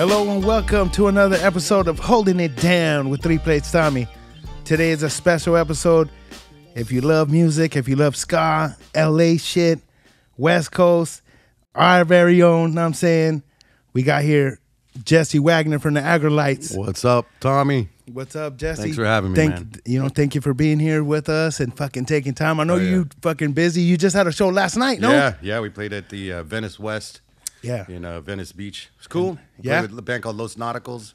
Hello and welcome to another episode of Holding It Down with 3 Plates Tommy. Today is a special episode. If you love music, if you love ska, LA shit, West Coast, our very own, know what I'm saying? We got here Jesse Wagner from The Aggrolites. What's up, Tommy? What's up, Jesse? Thanks for having me, man. Thank you for being here with us and fucking taking time. I know you fucking busy. You just had a show last night, no? Yeah, we played at the Venice West. Yeah. In Venice Beach. It's cool. Yeah. Played with a band called Los Nauticals.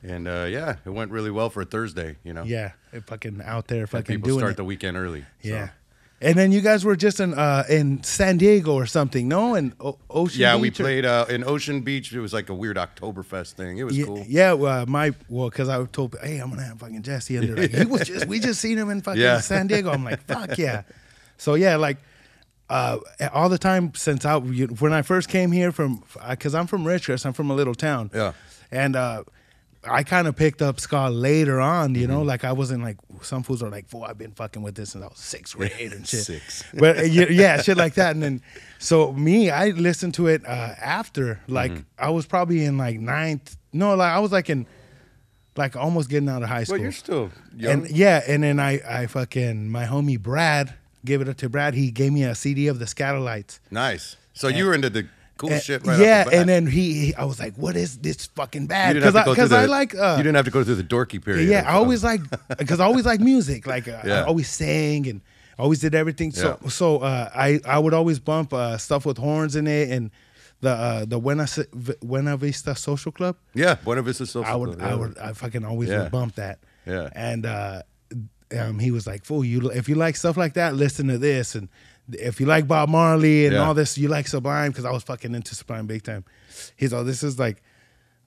And it went really well for a Thursday, you know. Yeah, it fucking out there fucking people doing start it. the weekend early. Yeah. So. And then you guys were just in San Diego or something, no? In Ocean Beach? Yeah, we played in Ocean Beach. It was like a weird Oktoberfest thing. It was cool. Yeah, because I told, hey, I'm gonna have fucking Jesse under. Like, we just seen him in fucking San Diego. I'm like, fuck yeah. So yeah, like all the time since when I first came here because I'm from Richcrest, I'm from a little town. Yeah. And I kind of picked up ska later on, you know, like I wasn't like, some fools are like, fool, I've been fucking with this since I was 6th grade and shit. But yeah, shit like that. And then, so I listened to it after, like I was probably in like 9th, no, like I was like in, like almost getting out of high school. Well, you're still young. And then I fucking, my homie Brad, give it up to Brad, he gave me a CD of the Scatolites. Nice. So you were into the cool shit right yeah, off the bat. and then I was like, what is this fucking bad? Because I like... you didn't have to go through the dorky period. Yeah, I always like... Because I always like music. Like, I always sang and always did everything. So I would always bump stuff with horns in it and the Buena Vista Social Club. Yeah, Buena Vista Social Club. I fucking always would bump that. Yeah. And he was like, fool, if you like stuff like that, listen to this. And if you like Bob Marley and all this, you like Sublime, because I was fucking into Sublime big time. He's all, this is like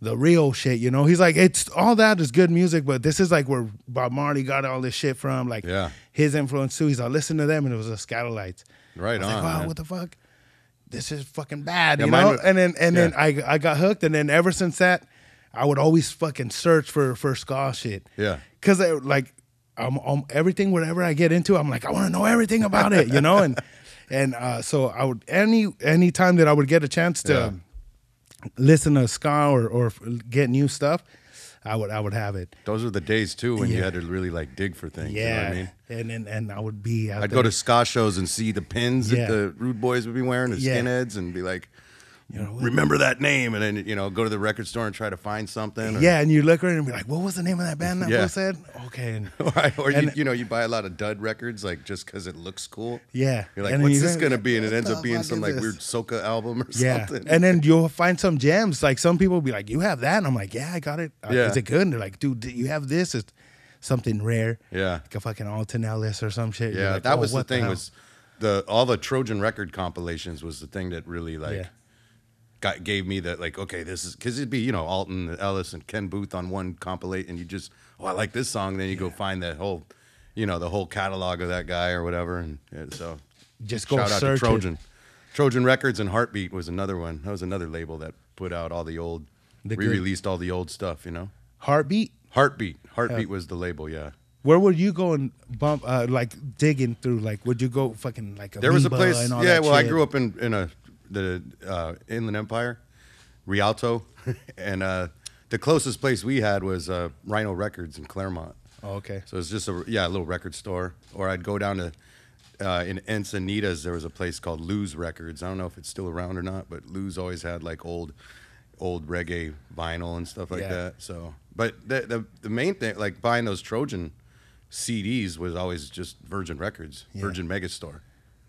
the real shit, you know? He's like, it's all that is good music, but this is like where Bob Marley got all this shit from, like his influence too. He's all, listen to them, and it was the Scatolites. Right on, like, wow, man. What the fuck? This is fucking bad, you know? And then I got hooked, and then ever since that, I would always fucking search for ska shit. Yeah. Because like, everything, whatever I get into, I'm like, I want to know everything about it, you know? And so I would, any time that I would get a chance to listen to ska or get new stuff, I would have it. Those were the days too when you had to really like dig for things. Yeah. You know what I mean? And I would be out I'd there. go to ska shows and see the pins that the rude boys would be wearing, the skinheads, and be like, you know, remember that name, and then go to the record store and try to find something. Yeah, and you look around and be like, what was the name of that band that was said? Okay. Or you buy a lot of dud records like just because it looks cool. Yeah. You're like, what's this gonna be? And it ends up being some like weird soca album or something. And then you'll find some gems. Like some people will be like, you have that? And I'm like, yeah, I got it. Is it good? And they're like, dude, you have this? It's something rare. Yeah. Like a fucking Alton Ellis or some shit. Yeah, like, that was the thing. Was all the Trojan record compilations was the thing that really like gave me that, like, okay, this is, because it'd be, Alton Ellis and Ken Booth on one compilate, and you just, I like this song, and then you go find that whole, the whole catalog of that guy or whatever, and so just go shout out search to Trojan. Trojan Records and Heartbeat was another one. That was another label that put out all the old, re-released all the old stuff, Heartbeat? Heartbeat was the label, yeah. Where would you go and bump, like digging through? Like, would you go fucking like there was a place, and all that well, shit? I grew up in the Inland Empire, Rialto, and the closest place we had was Rhino Records in Claremont. Oh, okay. So it's just a little record store. Or I'd go down to in Encinitas. There was a place called Lou's Records. I don't know if it's still around or not, but Lou's always had like old reggae vinyl and stuff like that. So, but the main thing, like buying those Trojan CDs, was always just Virgin Records, Virgin Megastore.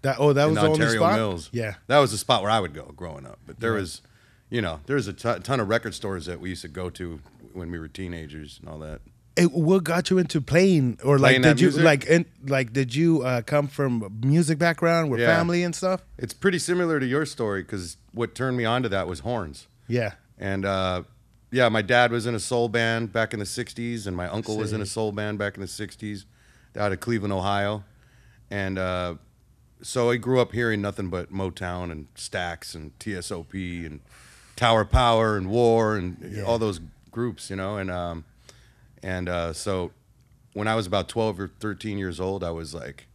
That was the only Ontario spot? Mills. Yeah. That was the spot where I would go growing up. But there was, there's a ton of record stores that we used to go to when we were teenagers and all that. What got you into playing, or like Playing did you music? did you come from a music background with family and stuff? It's pretty similar to your story, because what turned me on to that was horns. Yeah. And my dad was in a soul band back in the 60s, and my uncle was in a soul band back in the 60s out of Cleveland, Ohio. And so I grew up hearing nothing but Motown and Stax and TSOP and Tower Power and War and all those groups, and so when I was about 12 or 13 years old, I was like,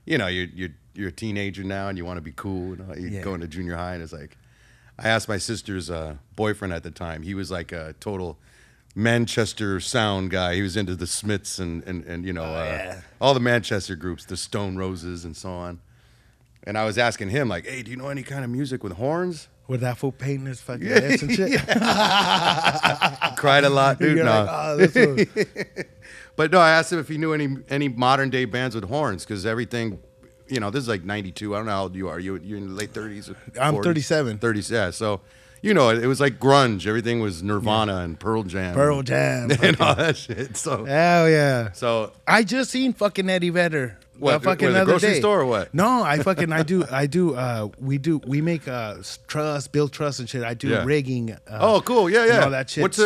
you're a teenager now and you want to be cool, and you're going to junior high, and it's like, I asked my sister's boyfriend at the time. He was like a total Manchester sound guy. He was into the Smiths and you know all the Manchester groups, the Stone Roses and so on. And I was asking him like, "Hey, do you know any kind of music with horns?" With that fool painting his fucking lips and shit. Cried a lot, dude. You're No. like, oh, this was... But no, I asked him if he knew any modern day bands with horns, because everything, you know, this is like 92. I don't know how old you are. You're in the late 30s? I'm 40s? 37. 30s, yeah. So, you know, it was like grunge. Everything was Nirvana and Pearl Jam. Pearl Jam. And all that shit. So, hell yeah. So I just seen fucking Eddie Vedder. What, fucking the grocery day. store or what? No, we make truss, build truss and shit. I do rigging. Oh, cool. Yeah, yeah. And all that shit.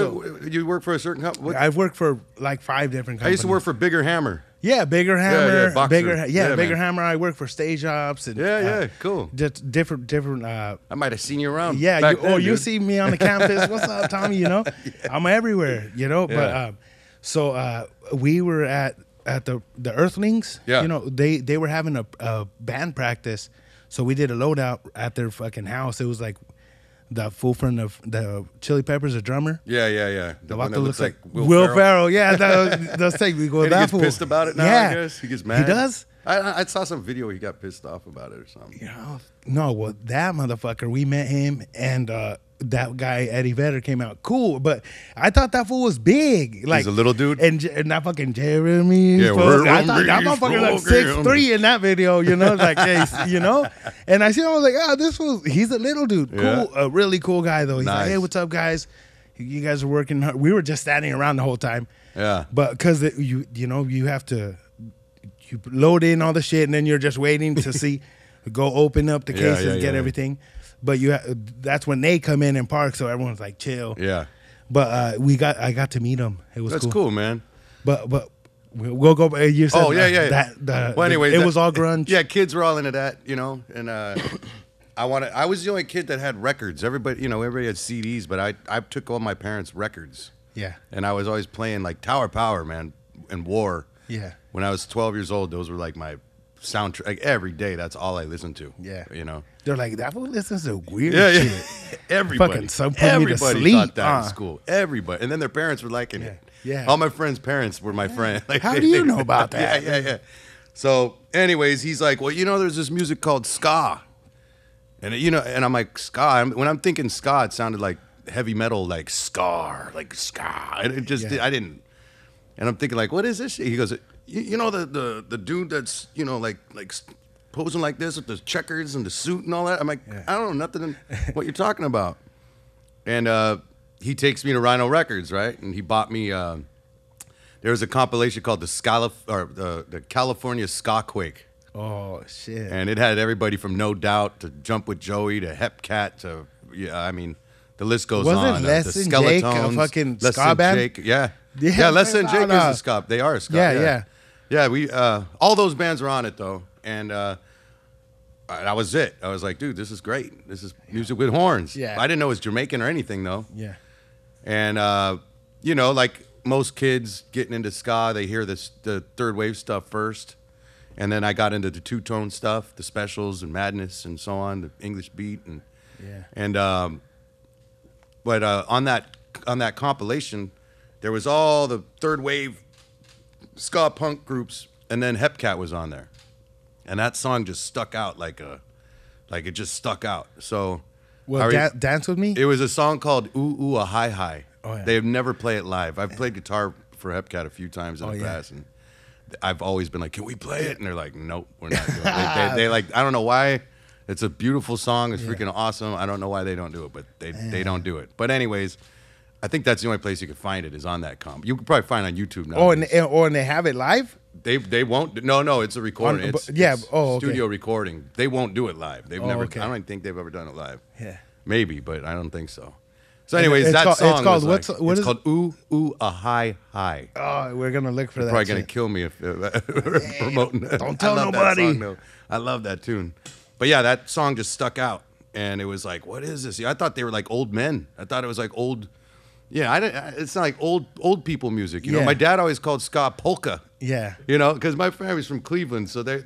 You work for a certain company? I've worked for like 5 different companies. I used to work for Bigger Hammer. Yeah, Bigger Hammer. Boxer. Bigger Hammer. I work for stage ops and cool. Just different. I might have seen you around. Yeah, back then, you see me on the campus. What's up, Tommy? You know, I'm everywhere. You know, but so we were at the Earthlings. Yeah. You know, they were having a band practice, so we did a loadout at their fucking house. It was like the fool from the Chili Peppers, the drummer. Yeah. The one vato that looks like Will Ferrell. Yeah, that's like we go. And he That gets fool. pissed about it now. Yeah. I guess he gets mad. He does. I saw some video where he got pissed off about it or something. You know, no, well, that motherfucker, we met him, and that guy, Eddie Vedder, came out cool, but I thought that fool was big. Like, he's a little dude? And that fucking Jeremy. Yeah, I thought that motherfucker like 6'3" in that video, you know, like, you know? And I see him, I was like, he's a little dude. Cool, a really cool guy, though. He's like, hey, what's up, guys? You guys are working hard. We were just standing around the whole time. Yeah. But because, you know, you have to... You load in all the shit, and then you're just waiting to see, go open up the cases, and get everything. But that's when they come in and park, so everyone's like chill. Yeah. But I got to meet them. It was That's cool, man. But we'll go. You said well, anyway, it was all grunge. Yeah, kids were all into that, you know. And I was the only kid that had records. Everybody had CDs, but I took all my parents' records. Yeah. And I was always playing like Tower Power, man, and War. Yeah. When I was 12 years old, those were like my soundtrack. Like every day, that's all I listened to. Yeah. You know? They're like, that fool listens to weird shit. shit. Everybody. Everybody thought that in school. Everybody. And then their parents were liking it. Yeah. All my friends' parents were my friends. Like, how do you know about that? Yeah. So, anyways, he's like, well, you know, there's this music called ska. And, you know, and I'm like, ska? When I'm thinking ska, it sounded like heavy metal, like ska. And it just, I didn't. And I'm thinking, like, what is this shit? He goes, you know, the dude that's, you know, like posing like this with the checkers and the suit and all that? I'm like, I don't know nothing what you're talking about. And he takes me to Rhino Records, right? And he bought me, there was a compilation called the California Ska Quake. Oh, shit. And it had everybody from No Doubt to Jump with Joey to Hepcat to, I mean, the list goes on. Wasn't Les and Jake a fucking ska band? Yeah, Les and Jake is a ska. They are a ska. Yeah, we all those bands were on it though, and that was it. I was like, dude, this is great. This is music with horns. Yeah, I didn't know it was Jamaican or anything though. Yeah, and you know, like most kids getting into ska, they hear the third wave stuff first, and then I got into the two-tone stuff, the Specials and Madness and so on, the English beat but on that compilation, there was all the third wave ska punk groups, and then Hepcat was on there, and that song just stuck out like it just stuck out. So, Dance With Me. It was a song called "Ooh Ooh a Hi Hi." Oh, yeah. They've never played it live. I've played guitar for Hepcat a few times in the past, and I've always been like, "Can we play it?" And they're like, "Nope, we're not doing it." They like, I don't know why. It's a beautiful song. It's freaking awesome. I don't know why they don't do it, but they don't do it. But anyways, I think that's the only place you can find it is on that comp. You can probably find it on YouTube now. And they have it live? They won't. No, it's a recording. It's studio recording. They won't do it live. They've never. Okay. I don't think they've ever done it live. Yeah, maybe, but I don't think so. So, anyways, that song it's called "Ooh Ooh a Hi Hi." Oh, we're gonna look for that. Probably gonna kill me if we're promoting that. Don't tell nobody. I love that tune. But yeah, that song just stuck out, and it was like, what is this? I thought they were like old men. I thought it was like old. Yeah, it's not like old people music. You know, my dad always called ska polka. Yeah. You know, because my family's from Cleveland, so they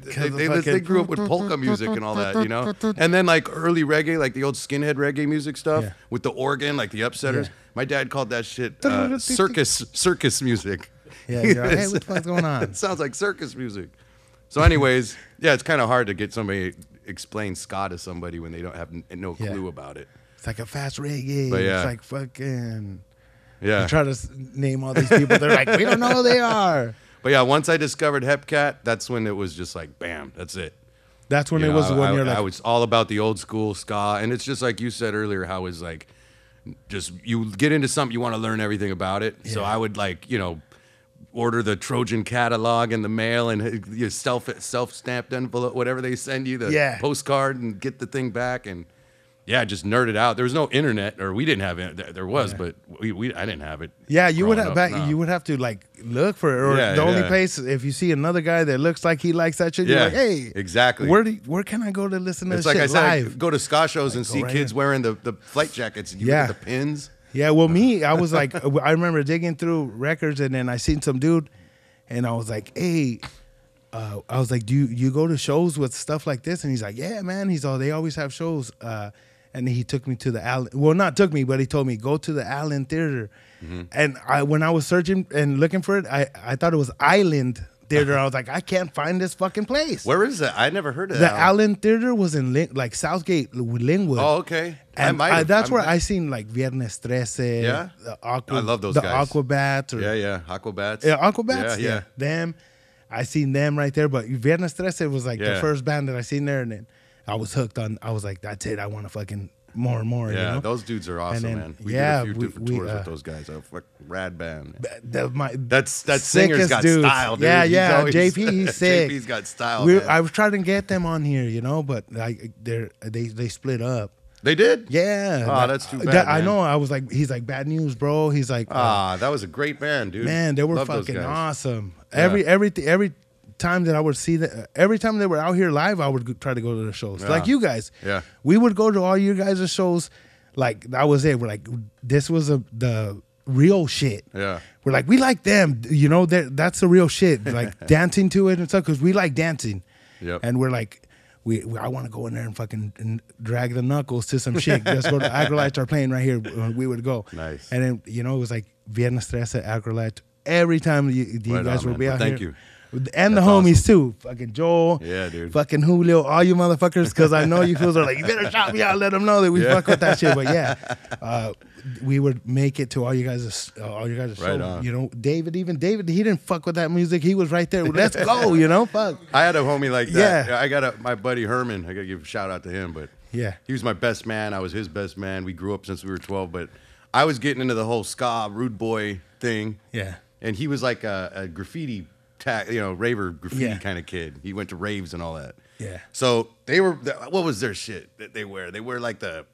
grew up with polka music and all that, you know. And then like early reggae, like the old skinhead reggae music stuff with the organ, like the Upsetters. Yeah. My dad called that shit circus music. Yeah, you're like, hey, what the fuck's going on? It sounds like circus music. So anyways, yeah, it's kind of hard to get somebody explain ska to somebody when they don't have no clue about it. It's like a fast reggae. But yeah. It's like fucking... Yeah. You try to name all these people. They're like, we don't know who they are. But yeah, once I discovered Hepcat, that's when it was just like, bam, that's it. That's when You it know, was when you're like... I was all about the old school ska. And it's just like you said earlier, how it's like, just you get into something, you want to learn everything about it. Yeah. So I would like, you know, order the Trojan catalog in the mail and your self-stamped envelope, whatever they send you, the postcard, and get the thing back. And yeah, just nerded out. There was no internet, or we didn't have it. There was, but I didn't have it. Yeah, you would have you would have to like look for it, or the only place if you see another guy that looks like he likes that shit, you're like, hey, exactly. Where can I go to listen to this shit live? It's like I said, go to ska shows and see kids wearing the flight jackets. And you look at the pins. Yeah, well, I was like, I remember digging through records, and then I seen some dude, and I was like, hey. I was like, do you go to shows with stuff like this? And he's like, yeah, man. They always have shows. And he took me to the Allen. Well, not took me, but he told me, go to the Allen Theater. Mm-hmm. And when I was searching and looking for it, I thought it was Island Theater. I was like, I can't find this fucking place. Where is it? I never heard of that. The Allen Theater was in like Southgate, Linwood. Oh, okay. And that's where I seen like Viernes 13. Yeah. I love those guys. Aquabats. Yeah. Aquabats. Yeah, Aquabats. Yeah. Them. I seen them right there. But Viernes 13 was like the first band that I seen there. And then I was hooked on. I was like, that's it. I want to fucking more and more. Yeah, you know? Those dudes are awesome, man. We did a few different tours with those guys. A rad band. That singer's got dudes. style, dude. Yeah. JP, he's sick. JP's got style. I was trying to get them on here, you know, but like they split up. They did? Yeah. Oh, that's too bad. I know. I was like, he's like, bad news, bro. He's like, that was a great band, dude. Man, they were fucking awesome. Every time that I would see that, every time they were out here live, I would try to go to the shows. Yeah. Like you guys. Yeah. We would go to all you guys' shows. Like that was it. We're like, this was the real shit. Yeah. We're like, we like them. You know, that's the real shit. Like dancing to it and stuff, because we like dancing. Yep. And we're like, I want to go in there and fucking drag the knuckles to some shit. Let's go to Aggrolites are playing right here. We would go. Nice. And then, you know, it was like Viernes 13, Aggrolites. Every time you guys would be out here. Thank you. And the homies too, fucking Joel, dude, fucking Julio, all you motherfuckers, because I know you fools are like, you better shout me out, let them know that we fuck with that shit. But we would make it to all you guys' right show. on. You know, David, he didn't fuck with that music. He was right there. Let's go, you know, fuck. I had a homie like that. Yeah. I got my buddy Herman. I got to give a shout out to him, but he was my best man. I was his best man. We grew up since we were 12, but I was getting into the whole ska rude boy thing. Yeah, and he was like a graffiti. Raver graffiti kind of kid. He went to raves and all that. Yeah. So they were. What was their shit that they wear? They wear like the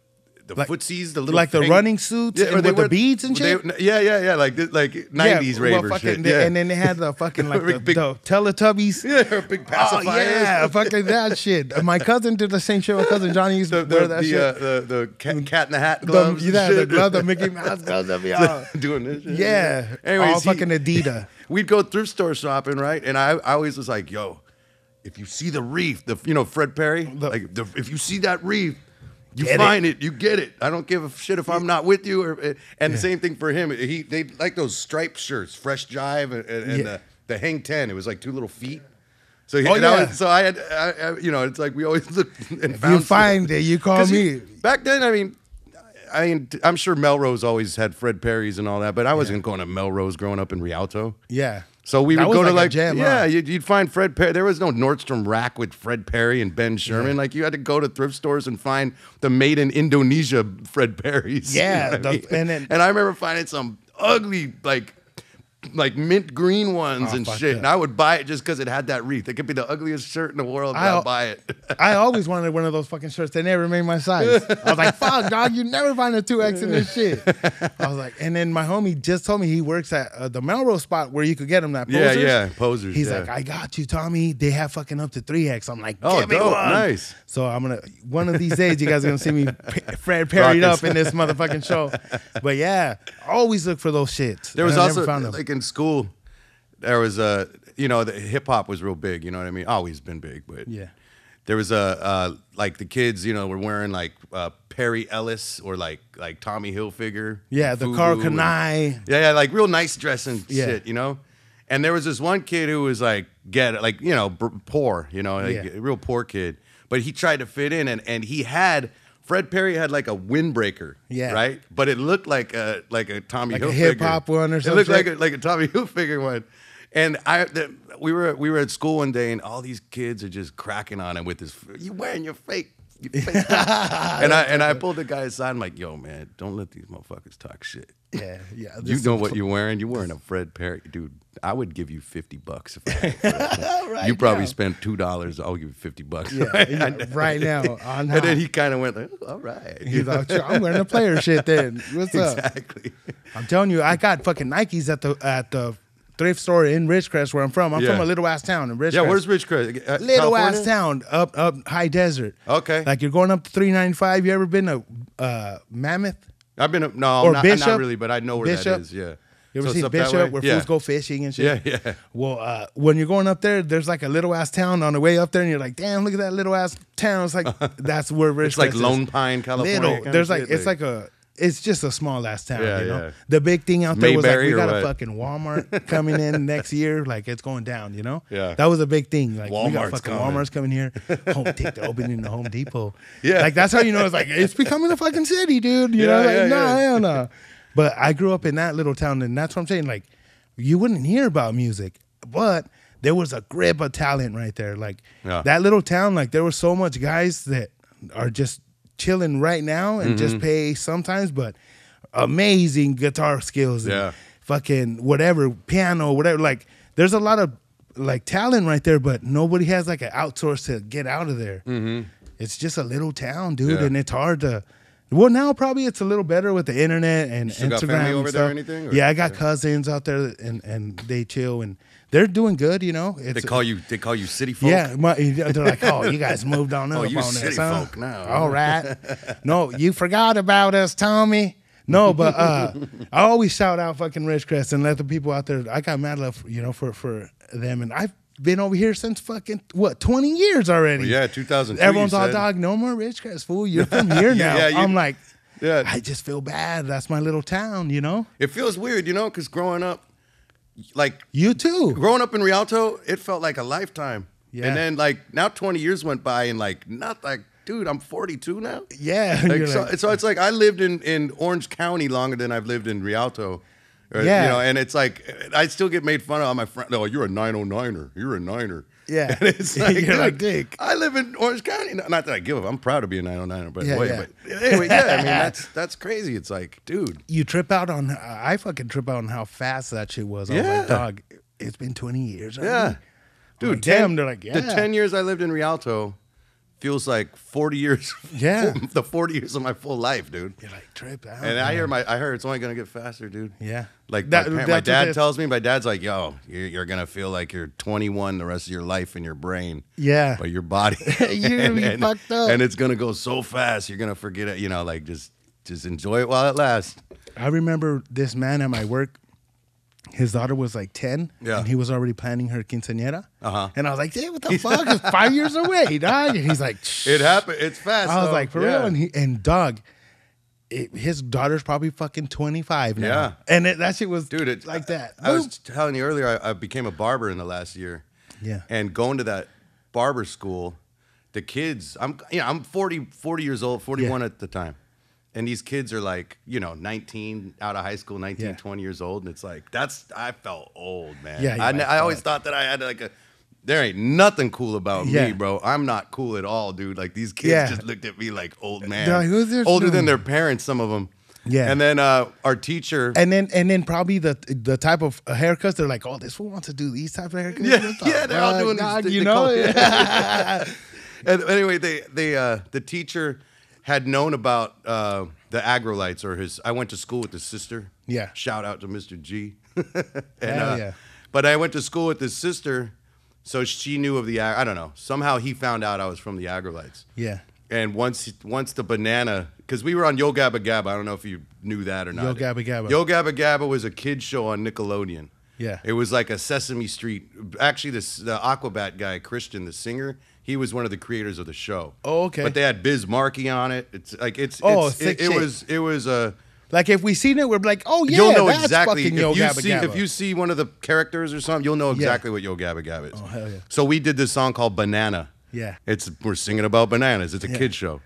footsies, the little like the running suits with the beads and shit. Yeah. Like 90s raver shit. And then they had the fucking like the Teletubbies. Yeah, big pacifiers. Oh, yeah, fucking that shit. My cousin did the same shit. My cousin Johnny used to wear that shit. The cat in the hat gloves. The glove, the Mickey Mouse gloves. Doing this shit. Yeah. Anyways, all fucking Adidas. We'd go thrift store shopping, right? And I always was like, yo, if you see the reef, Fred Perry, if you see that reef, you find it, you get it. I don't give a shit if I'm not with you. And the same thing for him. They like those striped shirts, Fresh Jive, and the Hang 10. It was like 2 little feet. So I had, it's like we always looked and found. You find it, you call me. Back then, I mean, I'm sure Melrose always had Fred Perry's and all that, but I wasn't going to Melrose growing up in Rialto. Yeah. So we would go to like jam, you'd find Fred Perry. There was no Nordstrom rack with Fred Perry and Ben Sherman. Yeah. Like you had to go to thrift stores and find the made in Indonesia Fred Perry's. Yeah. And I remember finding some ugly like mint green ones and shit. And I would buy it just because it had that wreath. It could be the ugliest shirt in the world, but I'll buy it. I always wanted one of those fucking shirts. They never made my size. I was like, fuck, dog, you never find a 2X in this shit. I was like, and then my homie just told me he works at the Melrose spot where you could get them that Posers. Yeah, Posers. He's like, I got you, Tommy. They have fucking up to 3X. I'm like, give me one. Nice. So one of these days, you guys are going to see me Fred Perry'd up in this motherfucking show. But yeah, always look for those shits. There was also, like in school, there was a, you know, the hip hop was real big. You know what I mean? Always been big, but Yeah. there was like the kids, you know, were wearing like Perry Ellis or like Tommy Hilfiger. Yeah, the Carl Kanai. Yeah, like real nice dressing shit, you know. And there was this one kid who was like you know, poor, you know, like a real poor kid, but he tried to fit in, and he had. Fred Perry had like a windbreaker, right? But it looked like a Tommy Hilfiger, a hip hop one or something. It looked like a Tommy Hilfiger one. And we were at school one day, and all these kids are just cracking on him with this. You wearing your fake and I pulled the guy aside. I'm like, yo, man, don't let these motherfuckers talk shit. Yeah. You know what you're wearing? You're wearing a Fred Perry, dude. I would give you $50 if I had that. Right you probably now. spent $2. I'll give you $50. Yeah, right now. And then he kind of went like, all right. He's like, I'm wearing a player shit then. What's up? Exactly. I'm telling you, I got fucking Nikes at the thrift store in Ridgecrest where I'm from. I'm from a little ass town in Ridgecrest. Yeah, where's Ridgecrest? Little ass town up high desert. Okay. Like you're going up to 395. You ever been to Mammoth? I've been not really, but I know where that is. Yeah. You ever see Bishop where fools go fishing and shit? Yeah. Well, when you're going up there, there's like a little ass town on the way up there, and you're like, damn, look at that little ass town. It's like that's where Ridgecrest It's like is. Lone Pine, California. Little. There's like it's just a small ass town. Yeah, you know, yeah. the big thing out there was like Mayberry we got or a what? fucking Walmart coming in next year. Like it's going down. You know, Yeah. that was a big thing. Like we got Walmart's fucking coming. Walmart's coming here. Take the opening to Home Depot. Yeah. like that's how you know it's like it's becoming a fucking city, dude. You know, like hell no. But I grew up in that little town, and that's what I'm saying. Like, you wouldn't hear about music, but there was a grip of talent right there. Like that little town, like there were so much guys that are just chilling right now and just pay sometimes, but amazing guitar skills and fucking whatever, piano, whatever. Like there's a lot of like talent right there, but nobody has like an outsource to get out of there. It's just a little town, dude, and it's hard to. Well, now probably it's a little better with the internet and You still Instagram got family and over stuff. there or anything? Or? Yeah, I got cousins out there, and they chill and they're doing good. You know, They call you city folk. yeah. They're like, oh, you guys moved on up. Oh, you're on city us, huh? folk now. All right. No, you forgot about us, Tommy. No, but I always shout out fucking Ridgecrest and let the people out there. I got mad love, you know, for them, and I've been over here since fucking 20 years already. Well, yeah, 2002. Everyone's all dog. No more Ridgecrest, fool. You're from here now. I'm like. Yeah. I just feel bad. That's my little town, you know? It feels weird, you know, because growing up, like You too. growing up in Rialto, it felt like a lifetime. Yeah. And then like now 20 years went by and like not like, dude, I'm 42 now. Yeah. Like, You're so, like, so it's like I lived in Orange County longer than I've lived in Rialto. Yeah. You know, and it's like I still get made fun of on my friend. No, you're a 909er. You're a niner. yeah. And it's like, You're dude, like, dick. I live in Orange County. Not that I give up. I'm proud to be a 909er, by the Yeah, way. yeah. But anyway, I mean, that's crazy. It's like, dude. You trip out on, I fucking trip out on how fast that shit was. I was Yeah. like, dog, it's been 20 years. Yeah. already. Dude, Like, damn, they're like, yeah. The 10 years I lived in Rialto feels like 40 years. Yeah. The 40 years of my full life, dude. You're like, trip out. And man. I heard it's only going to get faster, dude. Yeah. Like That- my that's what dad it- tells me, my dad's like, yo, you're going to feel like you're 21 the rest of your life in your brain. Yeah. But your body. You're gonna be fucked up. And it's going to go so fast. You're going to forget it. You know, like just enjoy it while it lasts. I remember this man at my work. His daughter was like 10, Yeah. and he was already planning her quinceañera. Uh-huh. And I was like, hey, what the fuck? It's 5 years away, dog. And he's like, shh. It happened. It's fast. I was though. like, for Yeah. real? And dog, his daughter's probably fucking 25 now. Yeah. And that shit was Dude, like that. I was telling you earlier, I became a barber in the last year. Yeah. And going to that barber school, the kids, I'm 40 years old, 41 at the time. And these kids are like, 19 out of high school, 19, Yeah. 20 years old. And it's like, I felt old, man. Yeah, you're like, I always thought that I had like there ain't nothing cool about Yeah. me, bro. I'm not cool at all, dude. Like these kids Yeah. just looked at me like old man. They're like, who's this older dude? than their parents, some of them. Yeah. And then our teacher. And then probably the type of haircuts, they're like, oh, this fool wants to do these types of haircuts. Yeah, What the yeah, they're all fuck, doing dog, these. you they know? call it- And anyway, the teacher had known about the Aggrolites or his. I went to school with his sister. Yeah. Shout out to Mr. G. Hell yeah. But I went to school with his sister, so she knew of the. I don't know. Somehow he found out I was from the Aggrolites. Yeah. And once the banana, because we were on Yo Gabba Gabba. I don't know if you knew that or not. Yo Gabba Gabba. Yo Gabba Gabba was a kid show on Nickelodeon. Yeah. It was like a Sesame Street. Actually, the Aquabat guy, Christian, the singer, he was one of the creators of the show. Oh, okay. But they had Biz Markie on it. It's like it was a. Like if we seen it, we're like, oh yeah, you'll know that's exactly fucking Yo Gabba Gabba. if you see one of the characters or something, you'll know exactly what Yo Gabba Gabba is. Oh hell yeah. So we did this song called Banana. Yeah. We're singing about bananas. It's a kid show.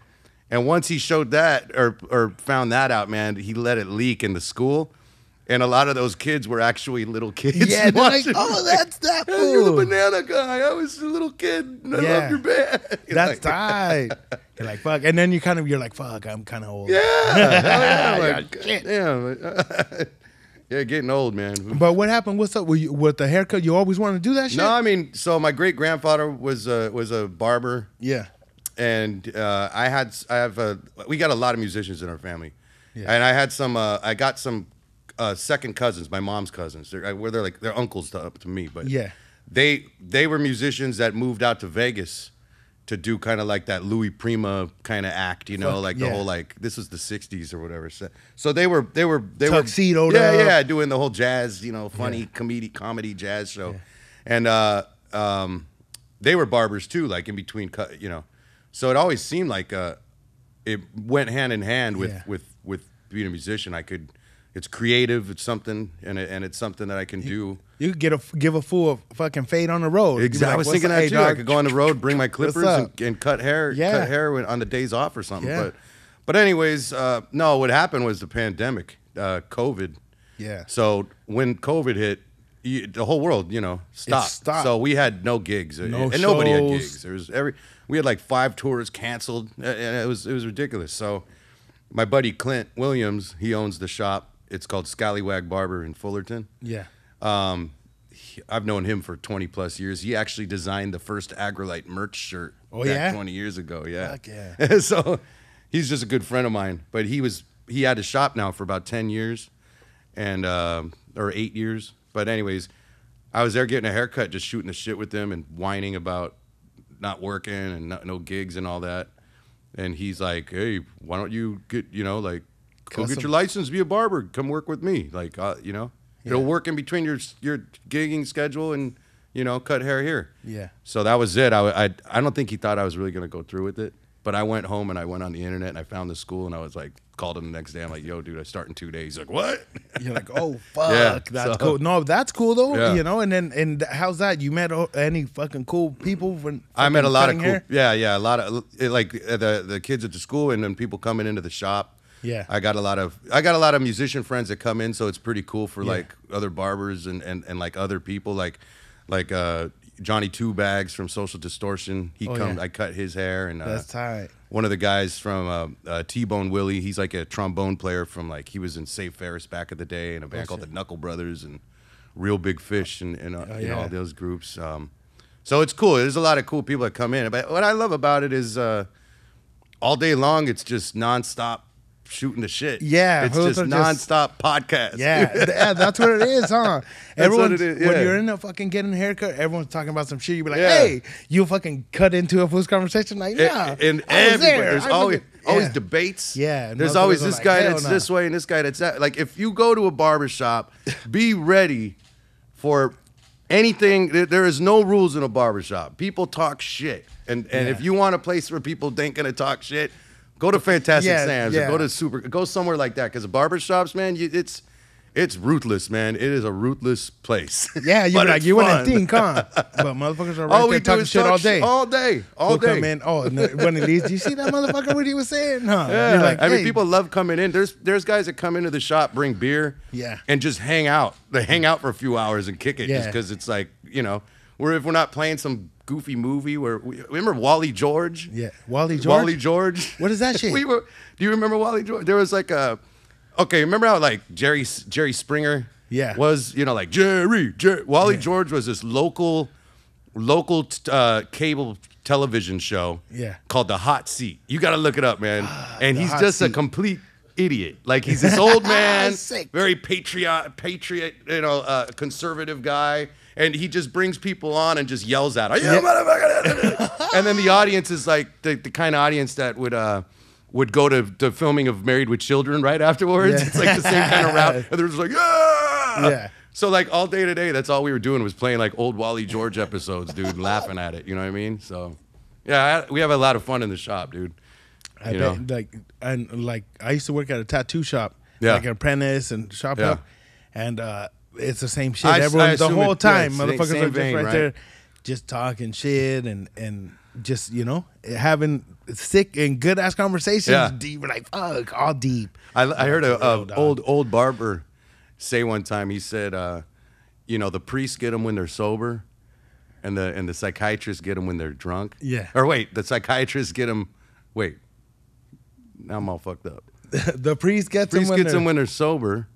And once he showed that or found that out, man, he let it leak in the school. And a lot of those kids were actually little kids. Yeah, they're like, oh, that's that fool. You're the banana guy. I was a little kid and I love your band. That's tight. You're like, fuck. And then you're like, fuck, I'm kind of old. Yeah. Yeah, getting old, man. But what happened? What's up with the haircut? You always wanted to do that shit? No, I mean, so my great grandfather was a barber. Yeah. And we got a lot of musicians in our family. Yeah. And I got some second cousins, my mom's cousins. They're uncles to me, but yeah, they were musicians that moved out to Vegas to do kind of like that Louis Prima kind of act, the whole like this was the '60s or whatever. So they were tuxedo. Yeah, doing the whole jazz, funny comedy jazz show, and they were barbers too, like in between, So it always seemed like it went hand in hand with being a musician. It's creative. It's something, and it's something that I can do. You could give a fool a fucking fade on the road. Exactly. Like, I was thinking that too. Dog? I could go on the road, bring my clippers, and cut hair. Yeah. Cut hair on the days off or something. Yeah. But anyways, no. What happened was the pandemic, COVID. Yeah. So when COVID hit, the whole world, stopped. So we had no gigs, and nobody had gigs. We had like 5 tours canceled, and it was ridiculous. So my buddy Clint Williams, he owns the shop. It's called Scallywag Barber in Fullerton. Yeah. I've known him for 20 plus years. He actually designed the first Aggrolite merch shirt 20 years ago. Yeah. Fuck yeah. So he's just a good friend of mine. But he had a shop now for about 10 years and or 8 years. But anyways, I was there getting a haircut, just shooting the shit with them and whining about not working and no gigs and all that. And he's like, hey, why don't you get, go get your license, be a barber, come work with me. Like, it'll work in between your gigging schedule and, cut hair here. Yeah. So that was it. I don't think he thought I was really going to go through with it. But I went home and I went on the internet and I found the school and I was like, called him the next day. I'm like, yo, dude, I start in 2 days. He's like, what? You're like, oh, fuck. That's cool. No, that's cool though. Yeah. And how's that? You met any fucking cool people? I met a lot of cool. Yeah. A lot of the kids at the school and then people coming into the shop. Yeah, I got a lot of musician friends that come in, so it's pretty cool for like other barbers and like other people like Johnny Two Bags from Social Distortion. I cut his hair, and that's tight. One of the guys from T-Bone Willie, he's like a trombone player from he was in Safe Ferris back in the day in a band called the Knuckle Brothers and Real Big Fish and all those groups. So it's cool. There's a lot of cool people that come in. But what I love about it is all day long it's just nonstop shooting the shit. Yeah, it's just nonstop podcast. Yeah, that's what it is, huh? Everyone, what it is, when you're in a fucking getting a haircut, everyone's talking about some shit. You be like, hey, you fucking cut into a fool's conversation. Like, yeah, and there's always debates. Yeah, there's always this guy that's this way and this guy that's that. Like, if you go to a barber shop, be ready for anything. There is no rules in a barber shop. People talk shit, and if you want a place where people ain't gonna talk shit, go to Fantastic Sam's or go somewhere like that, because the barbershops, man, it's ruthless, man. It is a ruthless place. Yeah, you're like, you want to think, huh? But motherfuckers are right there talking shit all day. All day. Come in. Oh, no, when he leaves, do you see that motherfucker what he was saying? Huh? Yeah. You're like, I mean, people love coming in. There's guys that come into the shop, bring beer, and just hang out. They hang out for a few hours and kick it just because it's like, if we're not playing some goofy movie where remember Wally George? Yeah, Wally George. Wally George. What is that shit? Do you remember Wally George? There was like remember how like Jerry Springer was, like Jerry. Wally George was this local cable television show called The Hot Seat. You got to look it up, man. And he's just a complete idiot. Like, he's this old man, very patriot, conservative guy. And he just brings people on and just yells at them. And then the audience is like the kind of audience that would go to filming of Married with Children right afterwards. It's like the same kind of route. And they're just like, yeah. So like all day today, that's all we were doing was playing like old Wally George episodes, dude, and laughing at it. You know what I mean? So yeah, we have a lot of fun in the shop, dude. I bet, like I used to work at a tattoo shop, like an apprentice and shop help, and it's the same shit. Everyone the whole time, motherfuckers are just right there, just talking shit and just having sick and good ass conversations. Deep, like fuck, all deep. I heard a old barber say one time. He said, the priests get them when they're sober, and the psychiatrists get them when they're drunk. Yeah. Or wait, the psychiatrists get them. Wait. Now I'm all fucked up. The priest gets them when they're sober,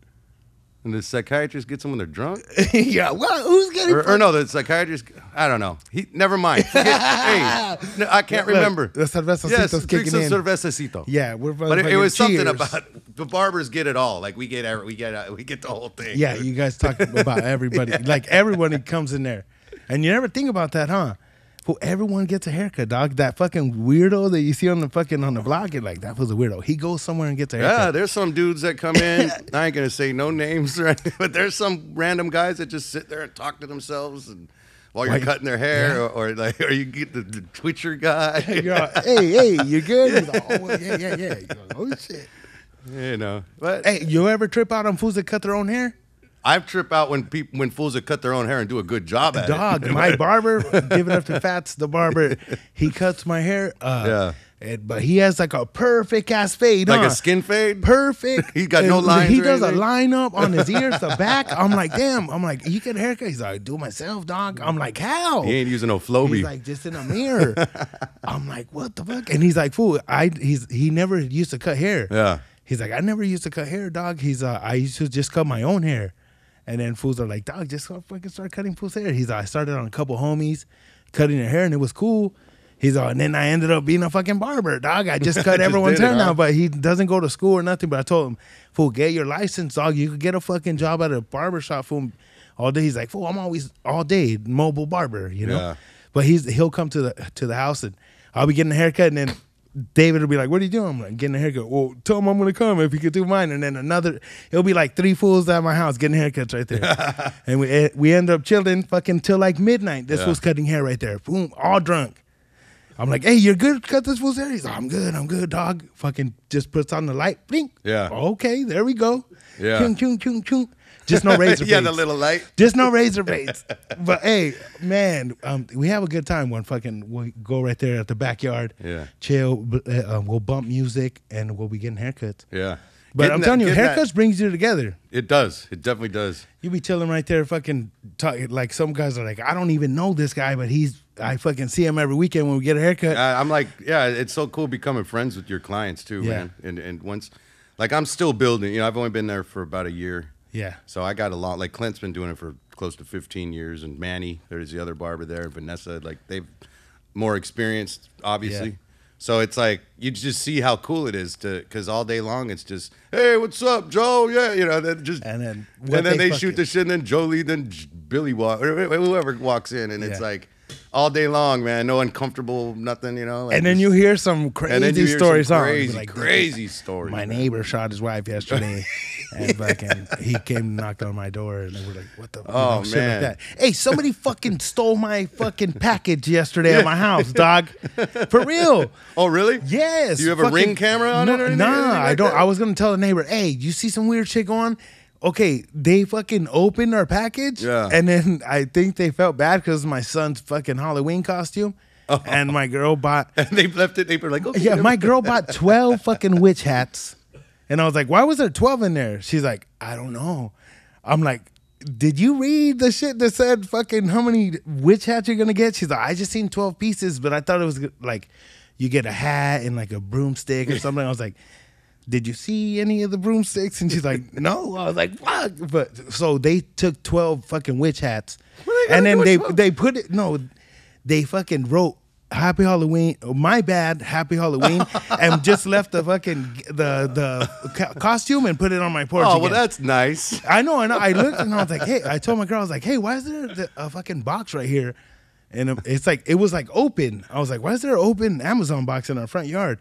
and the psychiatrist gets them when they're drunk. Yeah, well, who's getting? Or no, the psychiatrist. I don't know. Never mind. I can't remember. The cervecacito's kicking in. Cervecacito. Yeah, but it was something about the barbers get it all. Like we get the whole thing. Yeah, you guys talk about everybody. Like everybody comes in there, and you never think about that, huh? Well, everyone gets a haircut, dog. That fucking weirdo that you see on the block, you're like, that was a weirdo. He goes somewhere and gets a haircut. Yeah, there's some dudes that come in. I ain't gonna say no names, right? But there's some random guys that just sit there and talk to themselves and while you're cutting their hair, or you get the twitcher guy. Hey, you good? He's like, oh, yeah. He goes, oh shit. But hey, you ever trip out on fools that cut their own hair? I've tripped out when fools that cut their own hair and do a good job at it. My barber, give it up to Fats, the barber, he cuts my hair. But he has like a perfect ass fade, like a skin fade. Perfect. He's got no lines. He does a line up on his ears, the back. I'm like, damn. I'm like, you get a haircut? He's like, I do it myself, dog. I'm like, how? He ain't using no Flowbee. He's like, just in a mirror. I'm like, what the fuck? And he's like, fool, he never used to cut hair. Yeah. He's like, I never used to cut hair, dog. I used to just cut my own hair. And then fools are like, dog, just fucking start cutting fools' hair. He's like, I started on a couple homies cutting their hair, and it was cool. He's like, and then I ended up being a fucking barber, dog. I just cut everyone's hair now, but he doesn't go to school or nothing. But I told him, fool, get your license, dog. You could get a fucking job at a barber shop, fool, all day. He's like, fool, I'm always all day mobile barber, Yeah. But he'll come to the house, and I'll be getting a haircut, and then David will be like, what are you doing? I'm like, getting a haircut. Well, tell him I'm going to come if he could do mine. And then it'll be like 3 fools at my house getting haircuts right there. And we end up chilling fucking till like midnight. This fool's cutting hair right there. Boom, all drunk. I'm like, hey, you're good? Cut this fool's hair? He's like, I'm good, dog. Fucking just puts on the light. Blink. Yeah. Okay, there we go. Yeah. Chung, chung, chung, chung. Just no razor blades. Yeah, the little light. Just no razor blades. But hey, man, we have a good time when we go right there at the backyard. Yeah. Chill. We'll bump music and we'll be getting haircuts. Yeah. But I'm telling you, haircuts brings you together. It does. It definitely does. You be chilling right there, fucking talking. Like some guys are like, I don't even know this guy, but I fucking see him every weekend when we get a haircut. I'm like, yeah, it's so cool becoming friends with your clients too, man. And once, like, I'm still building. I've only been there for about a year. Yeah. So I got a lot. Like Clint's been doing it for close to 15 years, and Manny, there's the other barber there, Vanessa. Like they've more experienced, obviously. Yeah. So it's like you just see how cool it is because all day long it's just, hey, what's up, Joe? Yeah, then they shoot the shit, and then Jolie, then Billy or whoever walks in, and it's like all day long, man. No uncomfortable, nothing, Like and then you hear some crazy stories. Crazy stories. My neighbor shot his wife yesterday, and fucking he came and knocked on my door, and they were like, "What the? Oh shit man! Like that. Hey, somebody fucking stole my fucking package yesterday at my house, dog. For real? Oh really? Yes. Do you have a Ring camera on it or anything? Nah, like I don't. That? I was gonna tell the neighbor, hey, you see some weird shit going on? Okay, they fucking opened our package, and then I think they felt bad because my son's fucking Halloween costume, and my girl bought. And they left it. They were like, okay. Yeah, my girl bought 12 fucking witch hats, and I was like, why was there 12 in there? She's like, I don't know. I'm like, did you read the shit that said fucking how many witch hats you're gonna get? She's like, I just seen 12 pieces, but I thought it was like you get a hat and like a broomstick or something. I was like, did you see any of the broomsticks? And she's like, no. I was like, fuck. But so they took 12 fucking witch hats, and then they put it. No, they fucking wrote Happy Halloween. My bad, Happy Halloween, and just left the fucking the costume and put it on my porch. Oh, again. Well, that's nice. I know. I looked and I was like, hey. I told my girl, I was like, hey, why is there a fucking box right here? And it's like it was like open. I was like, why is there an open Amazon box in our front yard?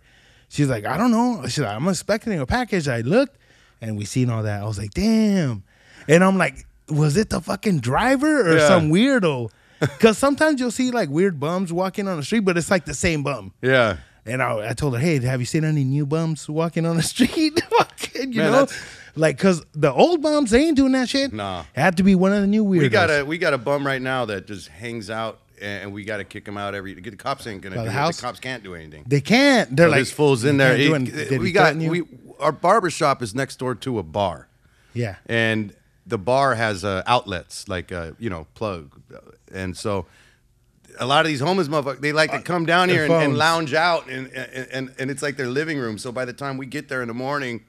She's like, I don't know. She's like, I'm expecting a package. I looked, and we seen all that. I was like, damn. And I'm like, was it the fucking driver or some weirdo? Because sometimes you'll see like weird bums walking on the street, but it's like the same bum. Yeah. And I told her, hey, have you seen any new bums walking on the street? You know? Like, because the old bums, they ain't doing that shit. Nah. It had to be one of the new weirdos. We got a bum right now that just hangs out, and we got to kick him out the cops ain't going to do it. The cops can't do anything. They can't. They're so like, this fool's in there. Our barber shop is next door to a bar. Yeah. And the bar has outlets, like, plug. And so a lot of these homeless motherfuckers, they like to come down here and lounge out, and it's like their living room. So by the time we get there in the morning,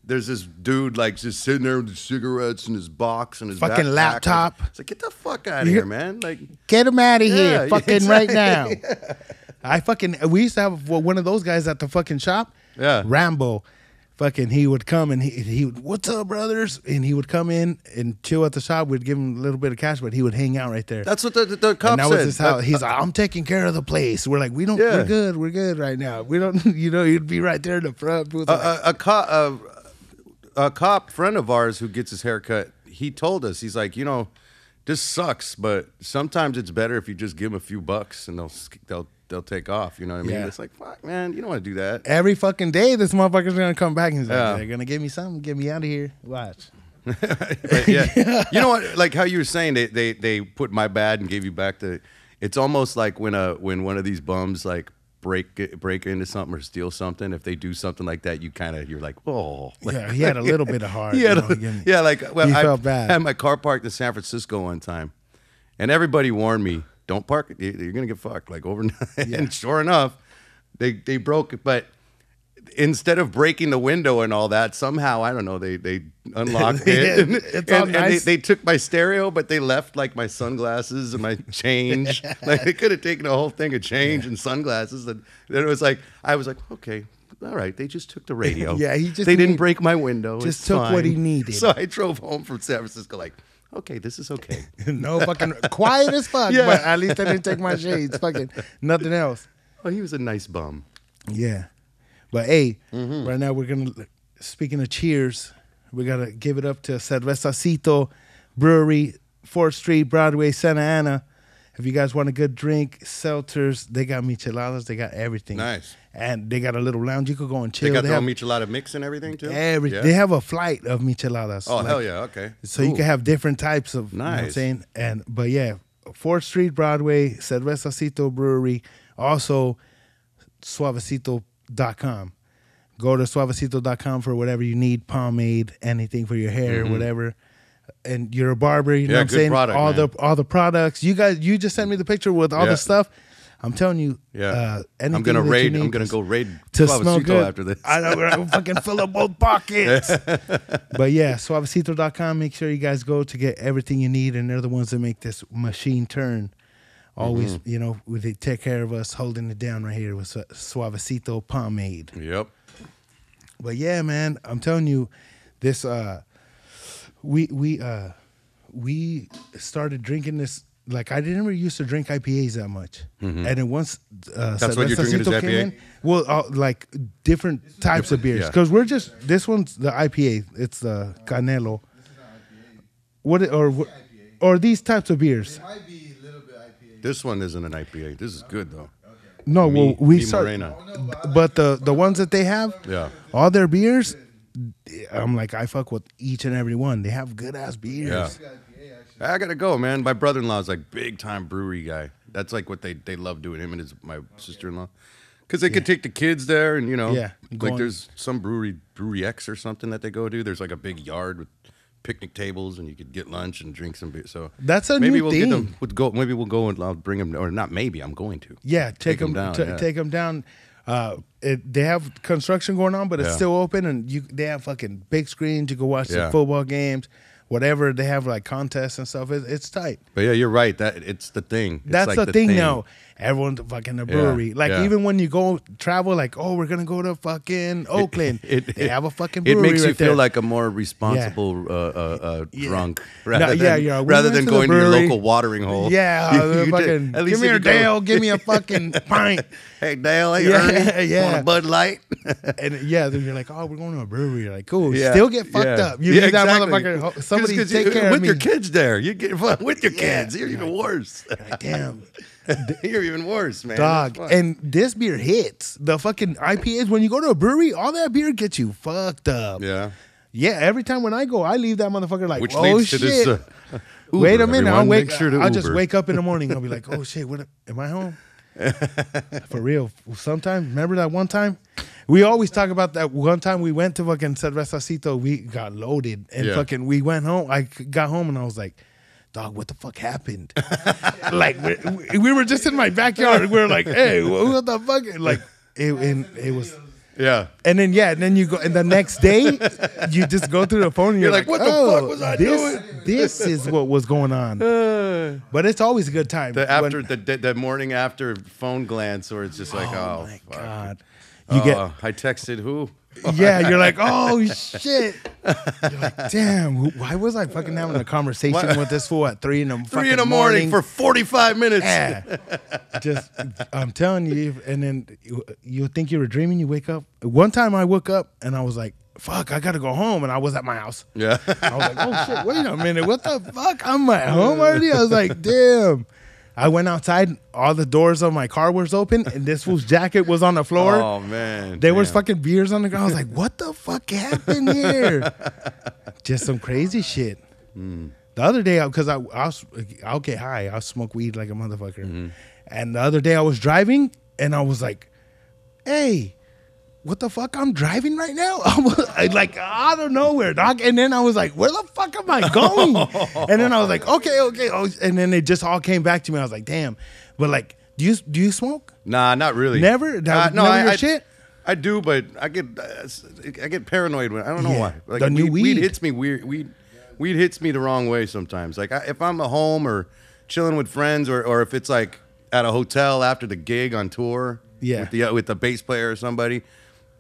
there's this dude like just sitting there with his cigarettes and his box and his fucking backpack. laptop. It's like, get the fuck out of here, man! Like, get him out of here, fucking right now. We used to have one of those guys at the fucking shop. Yeah, Rambo. Fucking, he would come and he would, what's up, brothers? And he would come in and chill at the shop. We'd give him a little bit of cash, but he would hang out right there. That's what the cop and that said. Was his house. He's like, I'm taking care of the place. We're like, we're good right now. We don't, he'd be right there in the front booth. A cop friend of ours who gets his hair cut, he told us, he's like, this sucks, but sometimes it's better if you just give them a few bucks and they'll take off. You know what I mean? Yeah. It's like, fuck, man, you don't want to do that. Every fucking day, this motherfucker's gonna come back and he's like, they're gonna give me something, get me out of here. Watch. Yeah. You know what? Like how you were saying, they put my bad and gave you back the. It's almost like when one of these bums like break into something or steal something. If they do something like that, you're like, oh. Yeah, he had a little bit of heart. I felt bad. had my car parked in San Francisco one time, and everybody warned me, don't park it. You're gonna get fucked like overnight. Yeah. And sure enough, they broke it. But instead of breaking the window and all that, somehow I don't know, they unlocked it. It's all nice. And they took my stereo, but they left like my sunglasses and my change. Like they could have taken a whole thing of change and sunglasses. And then it was like I was like, okay. All right, they just took the radio. Yeah, they didn't break my window. Just it's took fine. what he needed. So I drove home from San Francisco like, okay, this is okay. No fucking quiet as fuck, but at least I didn't take my shades. Fucking nothing else. Oh, he was a nice bum. Yeah. But hey, right now we're gonna, speaking of cheers, we gotta give it up to Cervecito Brewery, 4th Street, Broadway, Santa Ana. If you guys want a good drink, seltzers, they got micheladas, they got everything. Nice. And they got a little lounge. You could go and chill. They got their own michelada mix and everything too? Everything. Yeah. They have a flight of micheladas. Oh, hell yeah, okay. So you can have different types of, nice. You know what I'm saying? But yeah, 4th Street, Broadway, Cervecito Brewery. Also, Suavecito.com. Go to Suavecito.com for whatever you need, pomade, anything for your hair, whatever. And you're a barber, you know what I'm saying? Product, all the products. You just sent me the picture with all the stuff. I'm telling you, I'm gonna go raid Suavecito after this. I know, we're gonna fucking fill up both pockets. But yeah, Suavecito.com. Make sure you guys go to get everything you need, and they're the ones that make this machine turn. Always, they take care of us, holding it down right here with Suavecito pomade. Yep. But yeah, man, I'm telling you, this we started drinking this. Like I never used to drink IPAs that much, and then once that's what you're drinking is IPA. Like different types of beers, because we're just this one's the IPA. It's the Canelo. Or these types of beers. It might be a little bit IPA. This one isn't an IPA. This is good though. No, we start, but the ones that they have, all their beers, I'm like, I fuck with each and every one. They have good ass beers. Yeah. I gotta go, man. My brother-in-law is like big time brewery guy. That's like what they love doing. Him and my sister-in-law, because they could take the kids there, and like there's some brewery X or something that they go to. There's like a big yard with picnic tables, and you could get lunch and drink some beer. So that's a maybe new we'll thing. Get them. Maybe we'll go and I'll bring them, or not. Maybe I'm going to. Yeah, take them down. Take them down. They have construction going on, but it's still open, and they have fucking big screens. You can watch the football games. Whatever they have, like contests and stuff, it's tight. But yeah, you're right. That it's the thing. That's like the thing now. Everyone's fucking a brewery. Even when you go travel, like, oh, we're gonna go to fucking Oakland. They have a fucking brewery. It makes you right feel there. like a more responsible drunk rather than going to your local watering hole. Yeah, fucking, give me a Dale, give me a fucking pint. Hey Dale, hey Ernie, want a Bud Light? And then you're like, oh, we're going to a brewery. You're like, cool. Still get fucked up. You need that motherfucker somebody take care of with me. your kids there. You get fun with your kids. You're even worse. Like, damn. You're even worse, man. Dog, and this beer hits. The fucking IPAs, when you go to a brewery, all that beer gets you fucked up. Yeah. Yeah, every time when I go, I leave that motherfucker like, Which oh leads shit. to this. Uber, Wait a minute, everyone. Make sure to I'll just Uber. wake up in the morning. I'll be like, oh shit, what? Am I home? For real. Sometimes, remember that one time? We always talk about that one time we went to fucking Cervecito. We got loaded and fucking we went home. I got home and I was like, dog, what the fuck happened? Like we were just in my backyard. We were like, hey, what the fuck? Like it was. Yeah. And then you go, and the next day, you just go through the phone and you're like, what the fuck was I doing? This is what was going on. But it's always a good time. The morning after phone glance, or it's just like, oh my fuck. God. I texted who? Yeah, you're like, oh shit. You're like, damn, why was I fucking having a conversation with this fool at 3 in the morning for 45 minutes? Yeah. Just, I'm telling you, and then you think you were dreaming, you wake up. One time I woke up and I was like, fuck, I gotta go home. And I was at my house. Yeah. I was like, oh shit, wait a minute, what the fuck? I'm at home already? I was like, damn. I went outside, all the doors of my car was open, and this fool's jacket was on the floor. Oh, man. There was fucking beers on the ground. I was like, what the fuck happened here? Just some crazy shit. The other day, because I'll get high. I'll smoke weed like a motherfucker. And the other day I was driving, and I was like, hey, what the fuck? I'm driving right now? I was like, out of nowhere, dog. And then I was like, where the fuck am I going? And then I was like, okay. Oh, and then it just all came back to me. I was like, damn. But like, do you smoke? Nah, not really. Never? No, never your shit? I do, but I get paranoid when I don't know why. Like the new weed hits me weird. Weed hits me the wrong way sometimes. Like if I'm at home or chilling with friends, or if it's like at a hotel after the gig on tour, with the bass player or somebody.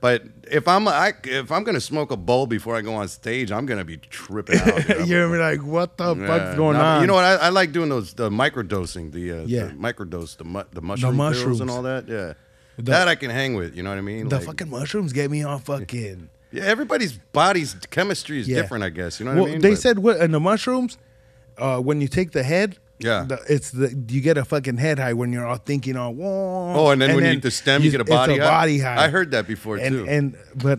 But if I'm gonna smoke a bowl before I go on stage, I'm gonna be tripping out. You're gonna be like, what the fuck's going on? You know what? I like doing the microdosing, the microdose, the mushroom pills and all that. Yeah, that I can hang with. You know what I mean? The fucking mushrooms get me all fucking. Yeah, everybody's body's chemistry is different, I guess. You know what I mean? They said what in the mushrooms, when you take the head. Yeah, you get a fucking head high when you're all thinking all whoa. Oh, and then when you eat the stem, you get a body high. I heard that before too. But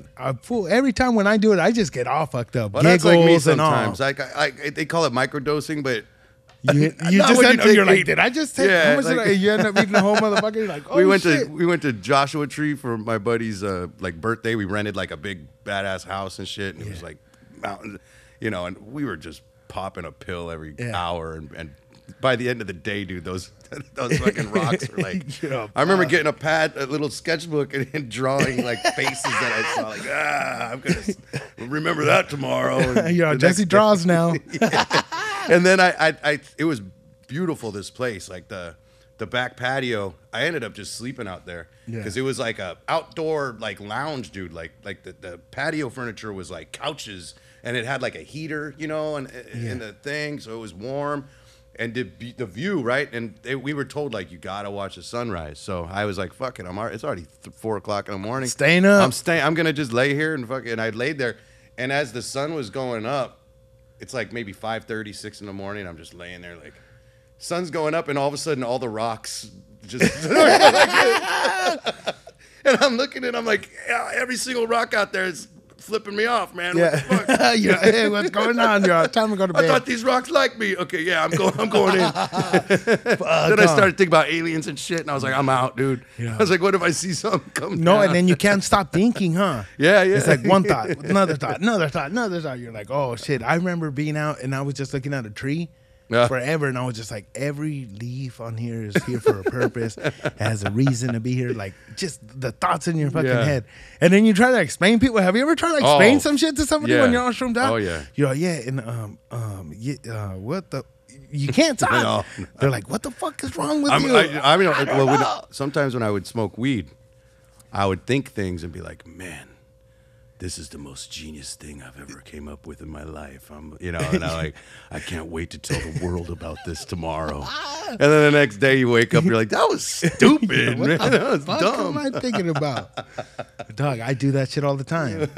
every time when I do it, I just get all fucked up. Well, giggles that's like me and all. sometimes. Like they call it microdosing, but you just you're like, did I just take? How much did I? You end up eating the whole motherfucker. You're like, oh shit. We went to Joshua Tree for my buddy's like birthday. We rented like a big badass house and shit, and it was like mountains, and we were just popping a pill every hour and by the end of the day, dude, those fucking rocks were like. I remember getting a little sketchbook and drawing like faces that I saw. Like, I'm gonna remember that tomorrow. And Jesse draws now. And then it was beautiful. This place, like the back patio. I ended up just sleeping out there because it was like a outdoor like lounge, dude. Like the patio furniture was like couches, and it had like a heater, and the thing, so it was warm. And the view, right? And we were told, like, you got to watch the sunrise. So I was like, fuck it. It's already 4 o'clock in the morning. Staying up. I'm going to just lay here and fuck it. And I laid there. And as the sun was going up, it's like maybe 5:30, 6 in the morning. I'm just laying there like, sun's going up. And all of a sudden, all the rocks just... And I'm looking and I'm like, every single rock out there is... flipping me off, man. Yeah. What the fuck? Hey, what's going on, y'all? Time to go to bed. I thought these rocks liked me. Okay, yeah, I'm going in. Then I started thinking about aliens and shit, and I was like, I'm out, dude. I was like, what if I see something come down? And then you can't stop thinking, huh? Yeah. It's like one thought, another thought, another thought, another thought. You're like, oh, shit. I remember being out, and I was just looking at a tree. Forever, and I was just like, every leaf on here is here for a purpose, has a reason to be here. Like, just the thoughts in your fucking head, and then you try to explain people. Have you ever tried to explain some shit to somebody when you're all shroomed out? Oh yeah, you're like, and what the? You can't talk. No. They're like, what the fuck is wrong with you? Sometimes when I would smoke weed, I would think things and be like, man, this is the most genius thing I've ever came up with in my life. And I can't wait to tell the world about this tomorrow. And then the next day you wake up, you're like, that was stupid, man. That was dumb. What am I thinking about? Dog, I do that shit all the time.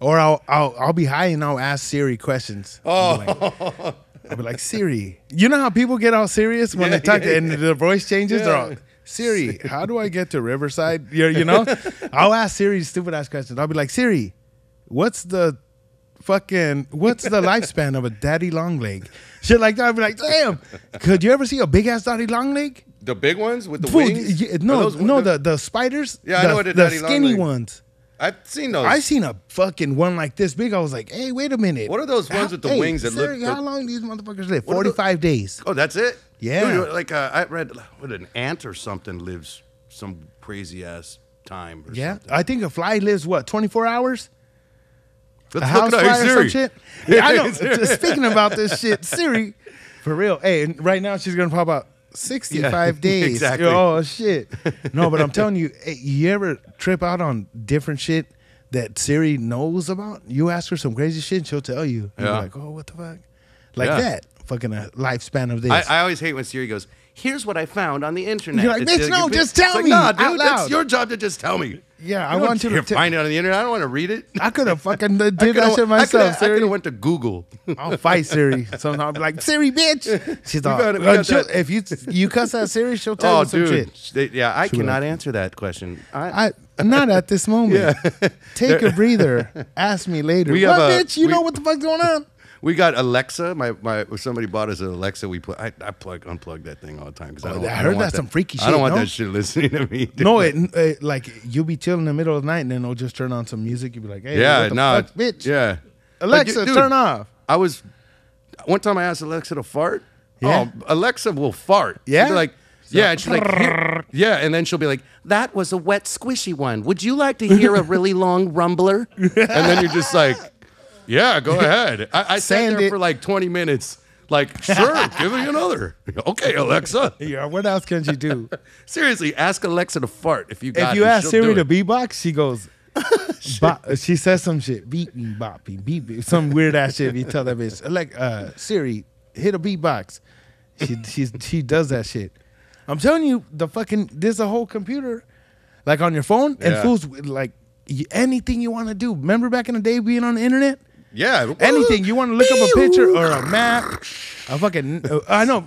Or I'll be high and I'll ask Siri questions. I'll be like, Siri, you know how people get all serious when they talk and the voice changes? They're all, Siri, how do I get to Riverside? You know? I'll ask Siri stupid ass questions. I'll be like, Siri, what's the lifespan of a daddy long leg? Shit like that. I'd be like, damn, could you ever see a big ass daddy long leg? The big ones with the wings? The spiders. Yeah, I know what the daddy long skinny leg. ones. I've seen those. I seen a fucking one like this big. I was like, hey, wait a minute. What are those ones with the wings that Siri, look? How long do these motherfuckers live? 45 days. Oh, that's it? Yeah. Dude, like I read, what, an ant or something lives some crazy ass time. Or something. I think a fly lives what, 24 hours? Let's A look it up. Hey, housefly or some Siri. shit? Yeah, I know. Speaking about this shit, Siri, for real. Hey, and right now she's gonna pop out 65 days. Exactly. Oh shit. No, but I'm telling you, hey, you ever trip out on different shit that Siri knows about? You ask her some crazy shit, and she'll tell you. And you're like, oh, what the fuck? Like that. Fucking a lifespan of this. I always hate when Siri goes, here's what I found on the internet. You're like, bitch, no, just tell me. Nah, dude, out loud. that's your job to just tell me. Yeah, I want you to find it on the internet. I don't want to read it. I could have fucking did that shit myself, I Siri. could have went to Google. I'll fight Siri. Sometimes I'll be like, Siri, bitch. She's all, got it, we got that. if you cuss at Siri, she'll tell you some shit. I cannot answer that question. I'm not at this moment. Take a breather. Ask me later. We have bitch? You know what the fuck's going on? We got Alexa. Somebody bought us an Alexa. I unplug that thing all the time because I heard that's some freaky shit. I don't want that shit listening to me. Dude. No, like you'll be chilling in the middle of the night and then it'll just turn on some music. You'll be like, hey, what the fuck, bitch? Yeah, Alexa, dude, turn off. One time I asked Alexa to fart. Yeah. Oh, Alexa will fart. Yeah? She'll be like, yeah, and she's like, yeah, and then she'll be like, that was a wet, squishy one. Would you like to hear a really long rumbler? And then you're just like, yeah, go ahead. I sat there for like 20 minutes. Like, sure, give me another. Okay, Alexa. Yeah, what else can she do? Seriously, ask Alexa to fart if you got it. If you ask Siri to beatbox, she goes, she says some shit, beep me, bop me, beep me, some weird ass shit. If you tell that bitch, like, Siri, hit a beatbox. She does that shit. I'm telling you, there's a whole computer, like on your phone, and fools like anything you want to do. Remember back in the day being on the internet? Yeah. Anything. You want to look up a picture or a map, a fucking, I know.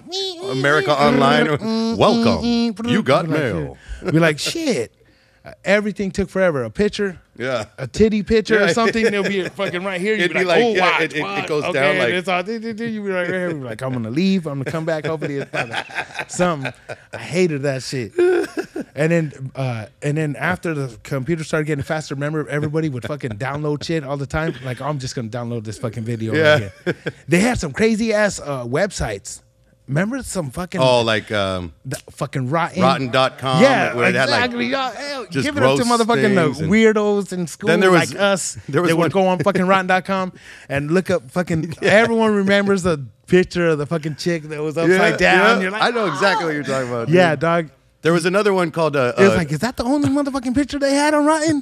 America Online. Welcome. You got mail. Be like, shit. Everything took forever. A picture. Yeah. A titty picture or something. It'll be fucking right here. You'd be like, oh, wow. It goes down like. It's all, you'd be right here. You'd be like, I'm going to leave. I'm going to come back. Hopefully it's something. I hated that shit. And then after the computer started getting faster, remember everybody would fucking download shit all the time. Like, I'm just gonna download this fucking video. Yeah. Right here. They had some crazy ass websites. Remember some fucking fucking rotten.com. Yeah, where exactly. It had like give it up to motherfucking weirdos in school like us. They would go on fucking rotten.com and look up fucking. Everyone remembers the picture of the fucking chick that was upside down. Yeah. You're like, I know exactly what you're talking about. Dude. Yeah, dog. There was another one called. It was like, is that the only motherfucking picture they had on Rotten?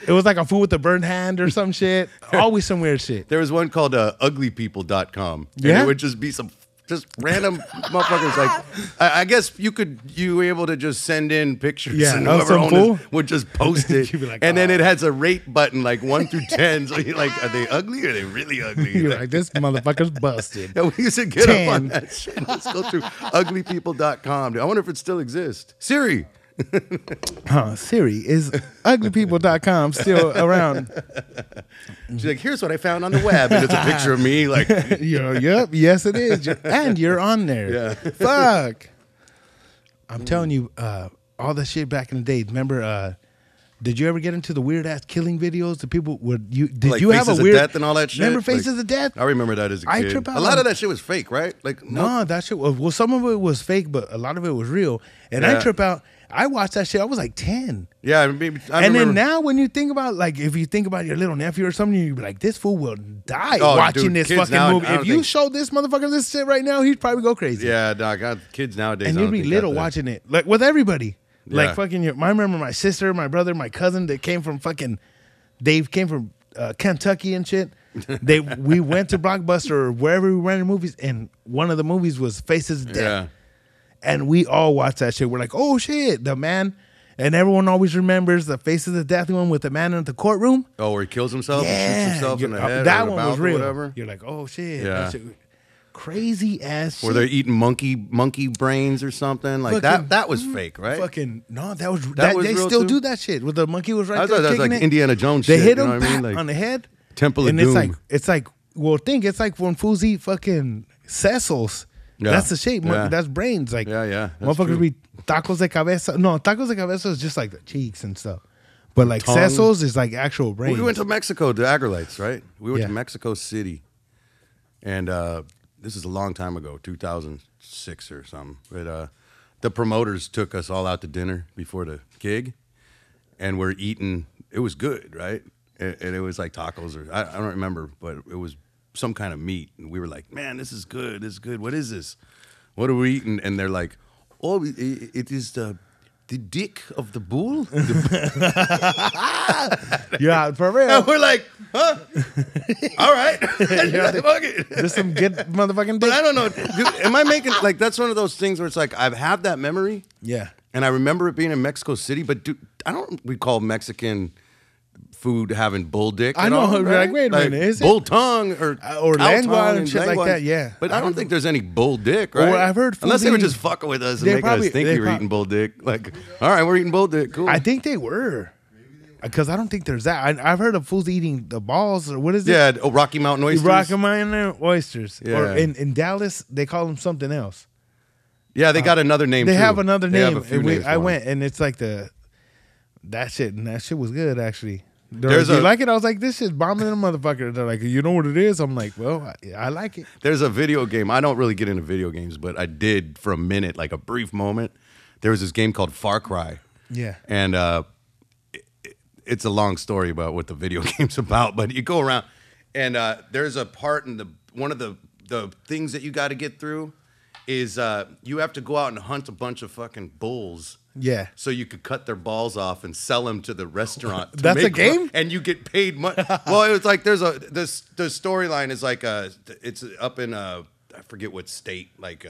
It was like a fool with a burned hand or some shit. Always some weird shit. There was one called uglypeople.com. Yeah. And it would just be some just random motherfuckers. Like, I guess you were able to just send in pictures and whoever owned it would just post it. You'd be like, and then it has a rate button like 1 through 10. So you're like, are they ugly or are they really ugly? You're like, this motherfucker's busted. And we used to get up on that shit. Let's go through uglypeople.com. I wonder if it still exists. Siri. Siri, is uglypeople.com still around? She's like, here's what I found on the web. And it's a picture of me. Like, yep, yes, it is. And you're on there. Yeah. Fuck. I'm telling you, all the shit back in the day. Remember, did you ever get into the weird ass killing videos? The people would did like you have a Faces weird of Death and all that shit? Remember Faces of Death? I remember that as a kid. trip out a lot on- of that shit was fake, right? Like, No, that shit was, well, some of it was fake, but a lot of it was real. And I trip out. I watched that shit. I was like 10. Yeah, maybe. And then now, when you think about, like, if you think about your little nephew or something, you'd be like, this fool will die watching this kids fucking now, movie. If you show this motherfucker this shit right now, he'd probably go crazy. Yeah, dog. Kids nowadays. And I you'd don't be think little got that. watching it, like with everybody. Yeah. Like fucking I remember my sister, my brother, my cousin that came from fucking They came from Kentucky and shit. We went to Blockbuster or wherever we rented movies, and one of the movies was Faces of Death. Yeah. And we all watched that shit. We're like, oh shit, the man. And everyone always remembers the Faces of Death one with the man in the courtroom. Oh, where he kills himself Yeah. and shoots himself in the head. That or the one mouth was or real. whatever. You're like, oh shit. Yeah. That shit, crazy ass shit. Where they're eating monkey brains or something. Like Fucking- that was fake, right? Fucking no, that was That was they real still too? do that shit. With the monkey was right I there thought that was kicking like it. Indiana Jones They shit. hit you him know what I mean? Like on the head. Temple of And Doom. it's like it's like when fools eat fucking Cecil's. Yeah. That's the shape. Yeah. That's brains. Like Yeah. That's motherfuckers true. be tacos de cabeza. No, tacos de cabeza is just like the cheeks and stuff. But like Tongue. Cecil's is like actual brains. We went to Mexico, the Aggrolites, right? We went Yeah. to Mexico City. And this is a long time ago, 2006 or something. But the promoters took us all out to dinner before the gig. And we're eating. It was good, right? And it was like tacos or I don't remember, but it was some kind of meat. And we were like, man, this is good. This is good. What is this? What are we eating? And they're like, oh, it is the dick of the bull. Yeah, for real. And we're like, huh? All right. Fuck it. There's some good motherfucking But dick. I don't know. Dude, am I making, like, that's one of those things where it's like, I've had that memory. Yeah. And I remember it being in Mexico City, but dude, I don't recall Mexican food having bull dick. I at know, all, like, right? wait a minute, is it? bull tongue or cow lengua tongue and shit like that, yeah. But I I don't don't think there's any bull dick, right? Or I've heard unless they were fools just eat- fucking with us and they making probably- us think they we were prob- eating bull dick. Like, all right, we're eating bull dick. Cool. I think they were. Because I don't think there's that. I've heard of fools eating the balls or what is it? yeah, Rocky Mountain oysters. Rocky Mountain oysters. Yeah. Or in Dallas, they call them something else. Yeah, they got another name. They too. have another They name. have a few And names I for 'em. went and it's like that shit was good actually. There's Do you a- like it? I was like, this shit's bombing a motherfucker. They're like, you know what it is? I'm like, well, I like it. There's a video game. I don't really get into video games, but I did for a minute, like a brief moment. There was this game called Far Cry. Yeah. And it's a long story about what the video game's about, but you go around and there's a part in one of the things that you got to get through is you have to go out and hunt a bunch of fucking bulls. Yeah. So you could cut their balls off and sell them to the restaurant. to That's a make game? and you get paid money. Well, it was like the storyline is like it's up in I forget what state. Like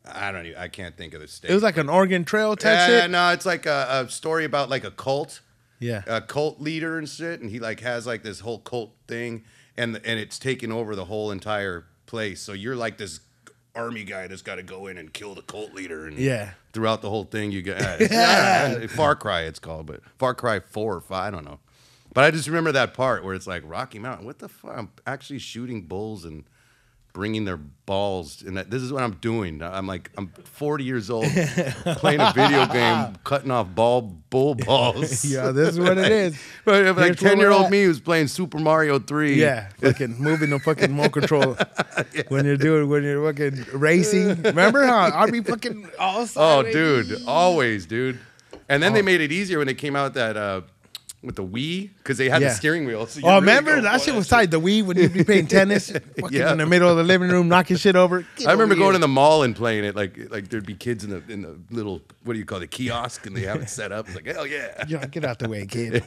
I can't think of the state. It was like an Oregon Trail type Yeah, shit. no, it's like a story about like a cult. Yeah. A cult leader and shit, and he like has like this whole cult thing, and it's taking over the whole entire place. So you're like this army guy that's got to go in and kill the cult leader, and Yeah. throughout the whole thing you get Far Cry it's called, but Far Cry 4 or 5, I don't know. But I just remember that part where it's like Rocky Mountain. What the fuck? I'm actually shooting bulls and bringing their balls, and this is what I'm doing. I'm 40 years old, playing a video game, cutting off bull balls. Yeah, this is what it is. But like Here's where we're 10-year-old at. me who's playing Super Mario 3. Yeah, fucking moving the fucking remote control when you're fucking racing. Remember how I'd be fucking all Oh, sideways? dude, always, dude. And then they made it easier when they came out that with the Wii, because they had Yeah. the steering wheel. So you Oh, really remember go, that "Oh, shit was tight. The Wii when you'd be playing tennis, fucking Yeah. in the middle of the living room, knocking shit over. Get I remember over going here. to the mall and playing it. Like there'd be kids in the little, what do you call it, the kiosk, and they have it set up. It's like, hell yeah. Yeah, get out the way, kid.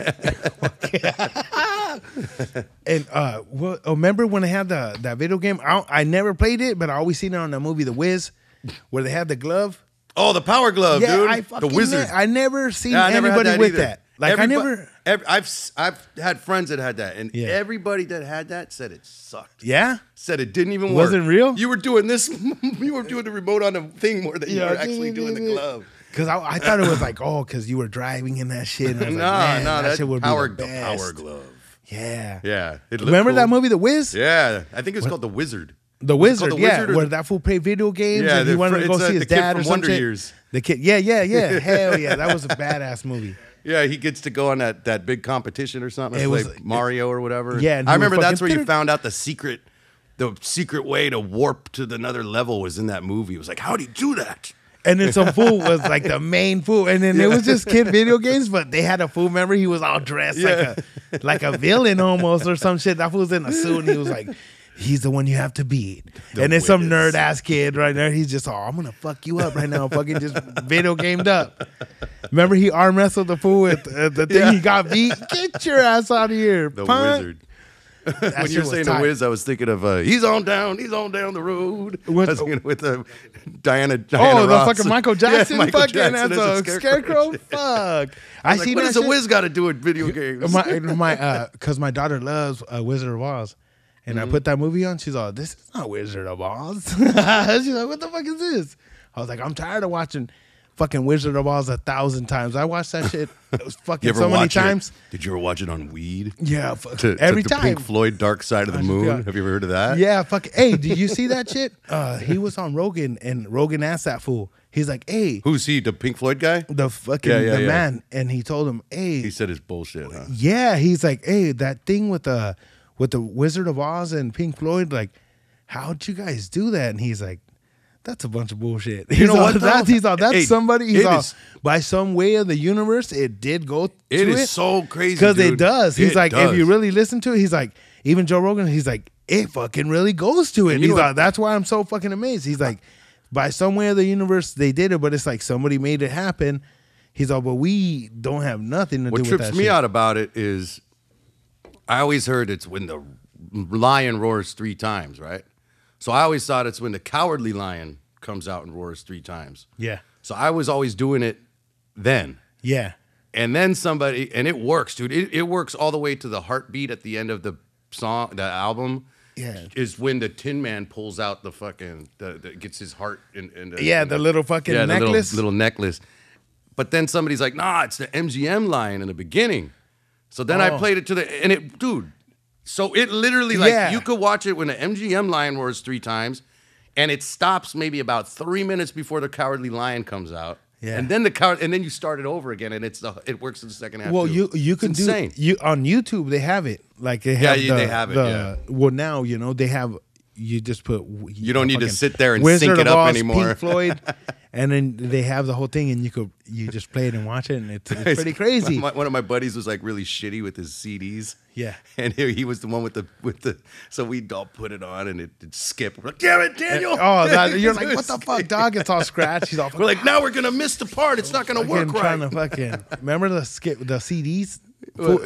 And remember when they had that video game? I never played it, but I always seen it on the movie The Wiz, where they had the glove. Oh, the Power Glove, Yeah, dude. I The fucking Wizard. I never seen Yeah, I never had anybody that with either. that. Like I never. I've had friends that had that, and Yeah. everybody that had that said it sucked. Yeah. Said it didn't even work. Wasn't real? You were doing this. You were doing the remote on the thing more than you Yeah. were actually doing the glove. Because I thought it was like, because you were driving in that shit. And I was No, like, man, no, that shit would be Power the the best. Power Glove. Yeah. Yeah. It looked Remember cool. that movie, The Wiz? Yeah, I think it's called The Wizard. The Was it Wizard, called The yeah, Wizard or where the- that fool played video games Yeah, and he wanted to go it's, see his the kid dad from or some Wonder shit. Years. The kid, yeah, hell yeah, that was a badass movie. Yeah, he gets to go on that big competition or something. It It's was- like Mario or whatever. Yeah, and I he was remember that's where fucking- you found out the secret way to warp to another level was in that movie. It was like, how'd he do that? And then some fool was like the main fool, and then it was just kid video games, but they had a fool. Remember, he was all dressed like a villain almost or some shit. That fool was in a suit, and he was like He's the one you have to beat. The and then some Wiz. nerd ass kid right there. He's just, I'm gonna fuck you up right now. Fucking just video gamed up. Remember he arm wrestled the fool with the thing he got beat. Get your ass out of here, The punk. Wizard. That When shit you're was saying tight. the Wiz, I was thinking of he's on down the road. I was thinking with Diana Oh, the Ross. fucking Michael Jackson Michael fucking Jackson as as a scarecrow. Fuck. I Like, seen what that does the shit. Wiz got to do with video games? Because my daughter loves Wizard of Oz. And I put that movie on. She's all, this is not Wizard of Oz. She's like, what the fuck is this? I was like, I'm tired of watching fucking Wizard of Oz 1,000 times. I watched that shit You fucking ever so many watch times. Did you ever watch it on weed? Yeah, to every the time. Pink Floyd Dark Side of the Moon. Yeah. Have you ever heard of that? Yeah, fuck. Hey, did you see that shit? He was on Rogan, and Rogan asked that fool. He's like, hey, Who's he? The Pink Floyd guy? the fucking Yeah. man. And he told him, hey, He said it's bullshit, huh? yeah, he's like, hey, that thing with the Wizard of Oz and Pink Floyd, like, how'd you guys do that? And he's like, that's a bunch of bullshit. You know what, though? That's Hey, somebody. He's it all, is- by some way of the universe, it did go. It to is so crazy, because it dude. does. He's It like, if you does. really listen to it, he's like, even Joe Rogan, he's like, it fucking really goes to it. And you He's know like, what- that's why I'm so fucking amazed. He's like, by some way of the universe, they did it, but it's like somebody made it happen. He's all, but we don't have nothing to What do with that trips me shit. out about it is I always heard it's when the lion roars 3 times, right? So I always thought it's when the cowardly lion comes out and roars 3 times. Yeah. So I was always doing it then. Yeah. And then somebody, and it works, dude. It works all the way to the heartbeat at the end of the song, the album. Yeah. Is when the Tin Man pulls out the fucking, gets his heart in The little fucking the necklace. little necklace. But then somebody's like, nah, it's the MGM lion in the beginning. So then I Oh. played it to and it, dude. So it literally, like, Yeah. you could watch it when the MGM lion roars 3 times, and it stops maybe about 3 minutes before the cowardly lion comes out. Yeah. And then and then you start it over again, and it works in the second half. Well, too. you can It's do insane. you on YouTube. They have it like they Yeah, have. they have it, yeah. Well, now they have. You just put. You don't need to fucking sit there and Wizard sync it of up Oz, anymore. Pink Floyd, and then they have the whole thing, and you just play it and watch it, and it's pretty crazy. One of my buddies was like really shitty with his CDs. Yeah. And he was the one with the. So we'd all put it on and it'd skip. We're like, damn it, Daniel! You're like, what the fuck, dog? It's all scratched. He's all. We're like, now we're gonna miss the part. It's not gonna work Trying right. to fucking remember the CDs.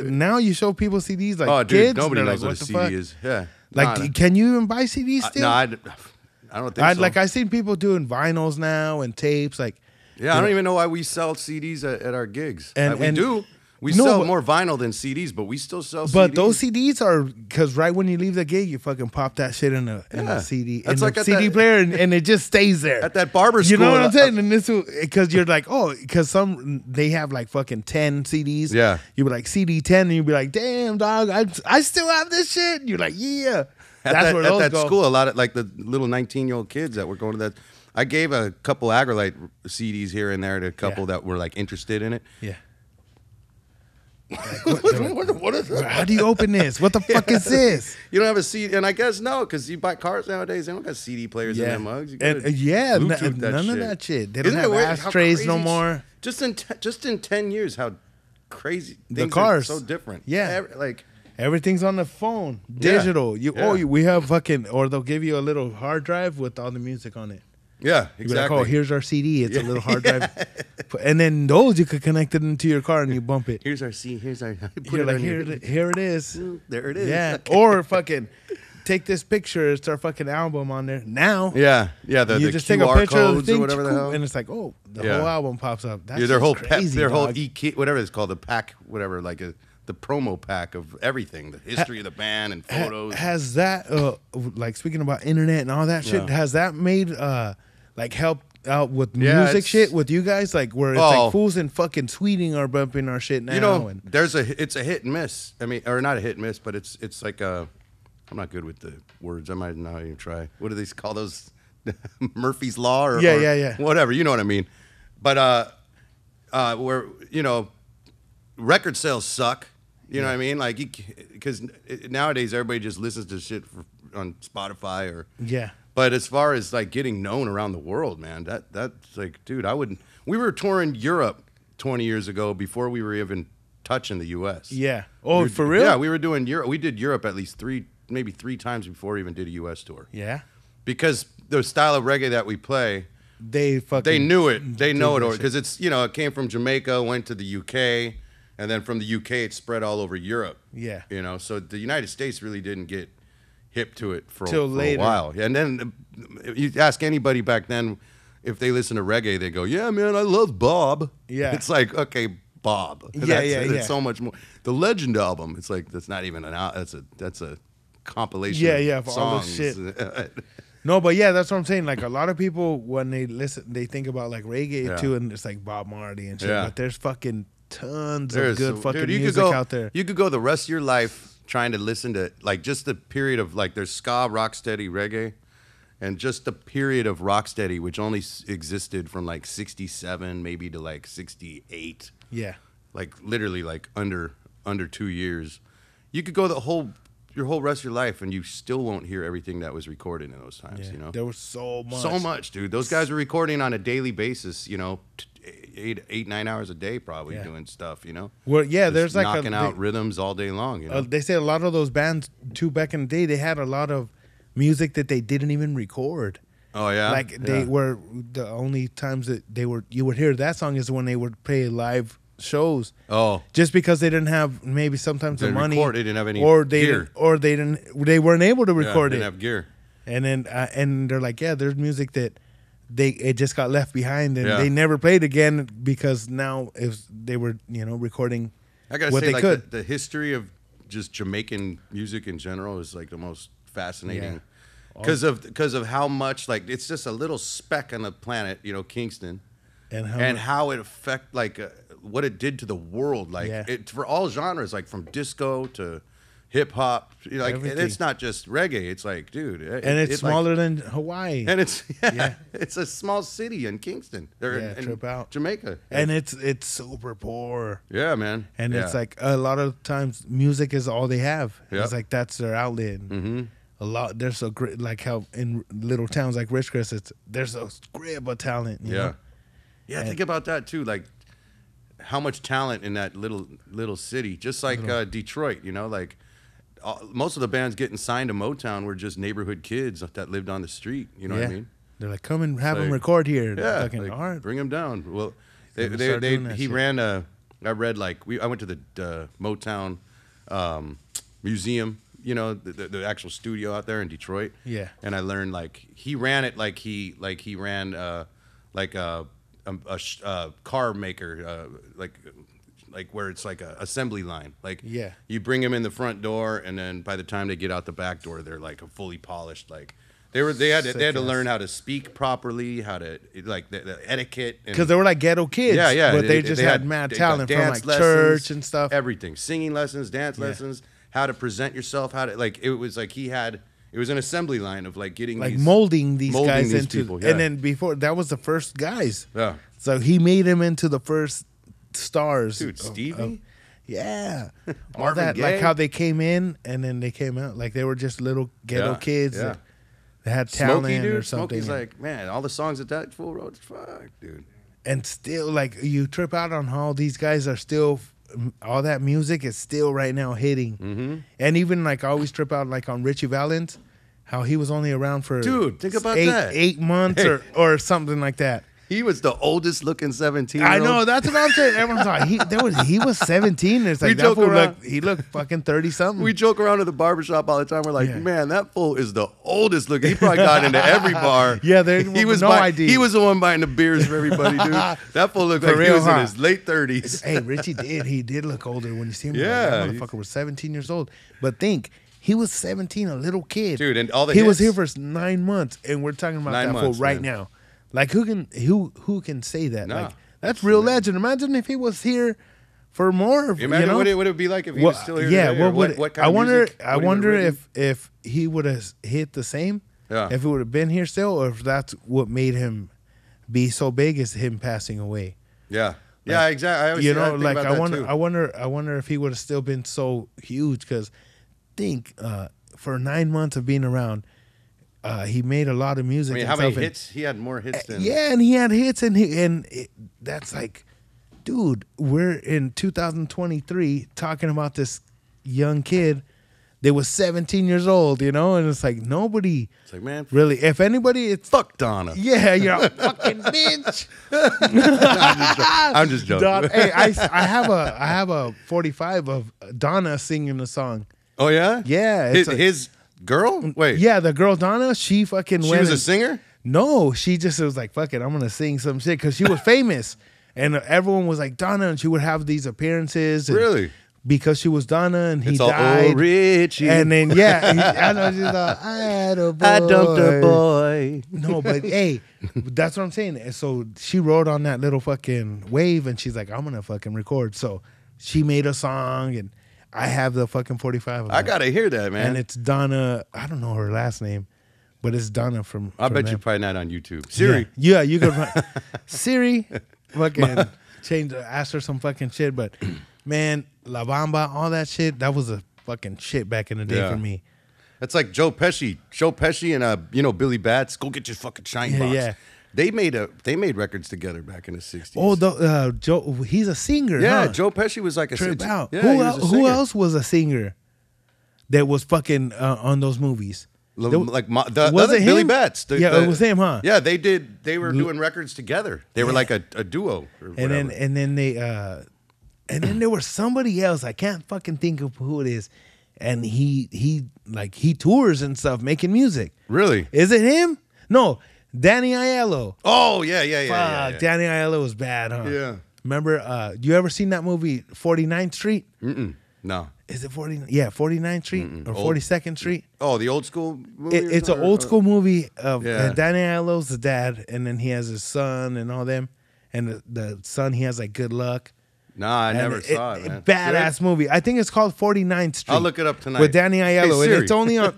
Now you show people CDs like Oh, dude, kids. nobody they're knows like, what a the CD fuck? is. Yeah. Like, Nah, can you even buy CDs still? no, I don't think so. Like I seen people doing vinyls now and tapes. Like, Yeah, I don't even know why we sell CDs at our gigs. And- We and- do. We No, sell but- more vinyl than CDs, but we still sell CDs. but those CDs are because right when you leave the gig, you fucking pop that shit in a Yeah. CD, That's in like the at CD that- player, and it just stays there. At that barber You school. know what I'm saying? And this because you're like, oh, because they have like fucking 10 CDs. Yeah. You be like CD 10, and you be like, damn dog, I still have this shit. And you're like, yeah. That's where those at that go. school, a lot of like the little 19-year-old kids that were going to that. I gave a couple Aggrolite CDs here and there to a couple that were like interested in it. Yeah. What is that? How do you open this? What the fuck is this? You don't have a CD, and I guess no, because you buy cars nowadays. They don't got CD players in their mugs. You And, gotta yeah, Bluetooth none of shit. that shit. They don't Isn't it have weird how ashtrays no crazy- more. Just in 10 years, how crazy The things cars. are so different. Yeah. like Everything's on the phone, digital. Yeah. We have fucking, or they'll give you a little hard drive with all the music on it. yeah, You'll exactly. be like, oh, here's our CD. It's a little hard drive, and then those you could connect it into your car and you bump it. Here's our CD. Here's our. Put You're it like, on your- here it is. There it is. Yeah, or fucking take this picture. It's our fucking album on there now. yeah. The You the just QR take a picture of the codes thing, or whatever the hell. and it's like, oh, the Yeah. whole album pops up. That's Their whole crazy, their whole dog. whatever it's called, the pack, whatever, like the promo pack of everything, the history of the band and photos. Has that like speaking about internet and all that shit? Yeah. Has that made like help out with Yeah, music it's- shit with you guys? Like where it's Oh. like fools in fucking Sweden are bumping our shit now. You know, and it's a hit and miss. I mean, or not a hit and miss, but it's like a. I'm not good with the words. I might not even try. What do they call those? Murphy's Law or Yeah. whatever. You know what I mean? But where record sales suck. You know what I mean? Like because nowadays everybody just listens to shit on Spotify or. yeah. But as far as like getting known around the world, man, that's like, dude, I wouldn't. We were touring Europe 20 years ago before we were even touching the U.S. Yeah. Oh, We were- for real? Yeah, we were doing Europe. We did Europe at least three maybe 3 times before he even did a U.S. tour. Yeah. Because the style of reggae that we play, They knew it. They know it, because it's, it came from Jamaica, went to the UK, and then from the UK it spread all over Europe. Yeah. So the United States really didn't get hip to it for a later. while. And then you ask anybody back then if they listen to reggae, they go, "Yeah, man, I love Bob." Yeah. It's like, okay, Bob. Yeah, It's so much more. The Legend album, it's like, that's not even that's a compilation. Yeah, of for all songs. this shit. No, but yeah, that's what I'm saying. Like, a lot of people, when they listen, they think about like reggae too, and it's like Bob Marley and shit. Yeah. But there's fucking tons of good fucking dude, music out there. You could go the rest of your life trying to listen to, like, just the period of, like, there's ska, rocksteady, reggae, and just the period of rocksteady, which only existed from like 67 maybe to like 68. Yeah. Like literally like under 2 years. You could go your whole rest of your life and you still won't hear everything that was recorded in those times, There was so much. So much, dude. Those guys were recording on a daily basis, 8-9 hours a day probably doing stuff, Well, yeah, Just there's like knocking out rhythms all day long, They say a lot of those bands too back in the day, they had a lot of music that they didn't even record. Oh yeah. Like they were the only times that you would hear that song is when they would play live shows. Oh. Just because they didn't have maybe sometimes the money, they didn't have any gear, or they weren't able to record they it. didn't have gear. And then and they're like, there's music that it just got left behind and they never played again because now if they were recording I gotta what say, they like could. The history of just Jamaican music in general is like the most fascinating because of how much, like, it's just a little speck on the planet, Kingston, and how it affect what it did to the world, like it for all genres, like from disco to hip hop, like, and it's not just reggae. It's like, dude, it's smaller than Hawaii, and it's it's a small city in Kingston, trip out Jamaica, and it's super poor. Yeah, man, and it's like a lot of times music is all they have. It's like that's their outlet. Mm-hmm. A lot there's a great, like how in little towns like Ridgecrest, there's a grip of talent. You know? Yeah. Think about that too, like how much talent in that little city, just like Detroit. Like. Most of the bands getting signed to Motown were just neighborhood kids that lived on the street. You know what I mean? They're like, come and have them record here. Yeah, fucking, all right. Bring them down. Well, I went to the Motown museum, the actual studio out there in Detroit. Yeah. And I learned, like, he ran it like he ran a car maker, like where it's like a assembly line. Like, you bring them in the front door, and then by the time they get out the back door, they're like a fully polished. Like they had to learn how to speak properly, how to like the etiquette, because they were like ghetto kids. Yeah. But they just had mad talent from like lessons, church and stuff. Everything, singing lessons, dance lessons, how to present yourself, how to it was like it was an assembly line of like getting molding these guys into people, and then before that was the first guys. Yeah. So he made them into the first stars, dude. Stevie, all that Gaye. Like how they came in and then they came out like they were just little ghetto kids that had talent, Smokey, dude. or something. Smokey's like, man, all the songs that fool wrote, fuck, dude. And still, like, you trip out on how these guys are still, all that music is still right now hitting. Mm-hmm. And even like I always trip out like on Richie Valens, how he was only around for think about that 8 months or something like that. He was the oldest looking 17-year-old. I know, that's what I'm saying. Everyone's like, he was 17. It's like that fool he looked fucking 30 something. We joke around at the barbershop all the time. We're like, man, that fool is the oldest looking. He probably got into every bar. Yeah, he was no idea. He was the one buying the beers for everybody, dude. That fool looked like he was in his late 30s. Hey, Richie he did look older when you see him. Yeah, like, that motherfucker was 17 years old. But think, he was 17, a little kid, dude, and all the he was here for 9 months, and we're talking about that fool right man. now. Like who can say that? No, like that's real legend. Imagine if he was here for more. Imagine what it would be like if he was still here. Yeah, today, what kind of music? I wonder if he would have hit the same. Yeah. If it would have been here still, or if that's what made him be so big, is him passing away. Yeah. Yeah, exactly. I wonder if he would have still been so huge. Because think for 9 months of being around. He made a lot of music. I mean, how many hits? He had more hits than... Yeah, and he had hits, and that's like, dude, we're in 2023 talking about this young kid they was 17 years old, you know, and it's like nobody. It's like, man, really, if anybody, it's fuck Donna. yeah, you're a fucking bitch. I'm just joking. Hey, I have a 45 of Donna singing the song. Oh yeah, Yeah, his girl. Wait, yeah, the girl Donna, she fucking she went. was a singer. No, she just was like, fuck it, I'm gonna sing some shit because she was famous, and everyone was like Donna, and she would have these appearances. And Really? Because she was Donna, and he It's all, died. oh, Richie. And then I know she's like, I had a boy. I dumped a boy. No, but hey, that's what I'm saying. And so she rode on that little fucking wave, and she's like, I'm gonna fucking record. So she made a song, and I have the fucking 45 of I it. gotta hear that, man. And it's Donna. I don't know her last name, but it's Donna from. I bet them. you're probably not on YouTube. Siri. Yeah, you could. Siri, fucking ask her some fucking shit. But man, La Bamba, all that shit, that was a fucking shit back in the day for me. That's like Joe Pesci. Joe Pesci and Billy Bats. Go get your fucking shine box. Yeah. They made records together back in the 60s. Oh, Joe, he's a singer. Yeah, huh? Joe Pesci was like a Trip out. Yeah, Who else was a singer that was fucking on those movies? Was Was it him? Billy Bats. Yeah, it was him, huh? Yeah, they did. They were doing records together. They were like a duo. Or whatever. And then there was somebody else. I can't fucking think of who it is. And he tours and stuff, making music. Really? Is it him? No, Danny Aiello. Oh yeah. Fuck, Danny Aiello was bad, huh? Yeah. Remember? You ever seen that movie 49th Street? No. Is it 49th Street or 42nd Street? Oh, the old school movie? It's an old school movie of Yeah. Danny Aiello's the dad, and then he has his son and all them. And the son, he has like good luck. Nah, I And never saw it, man. Badass movie. I think it's called 49th Street. I'll look it up tonight. With Danny Aiello. Hey, And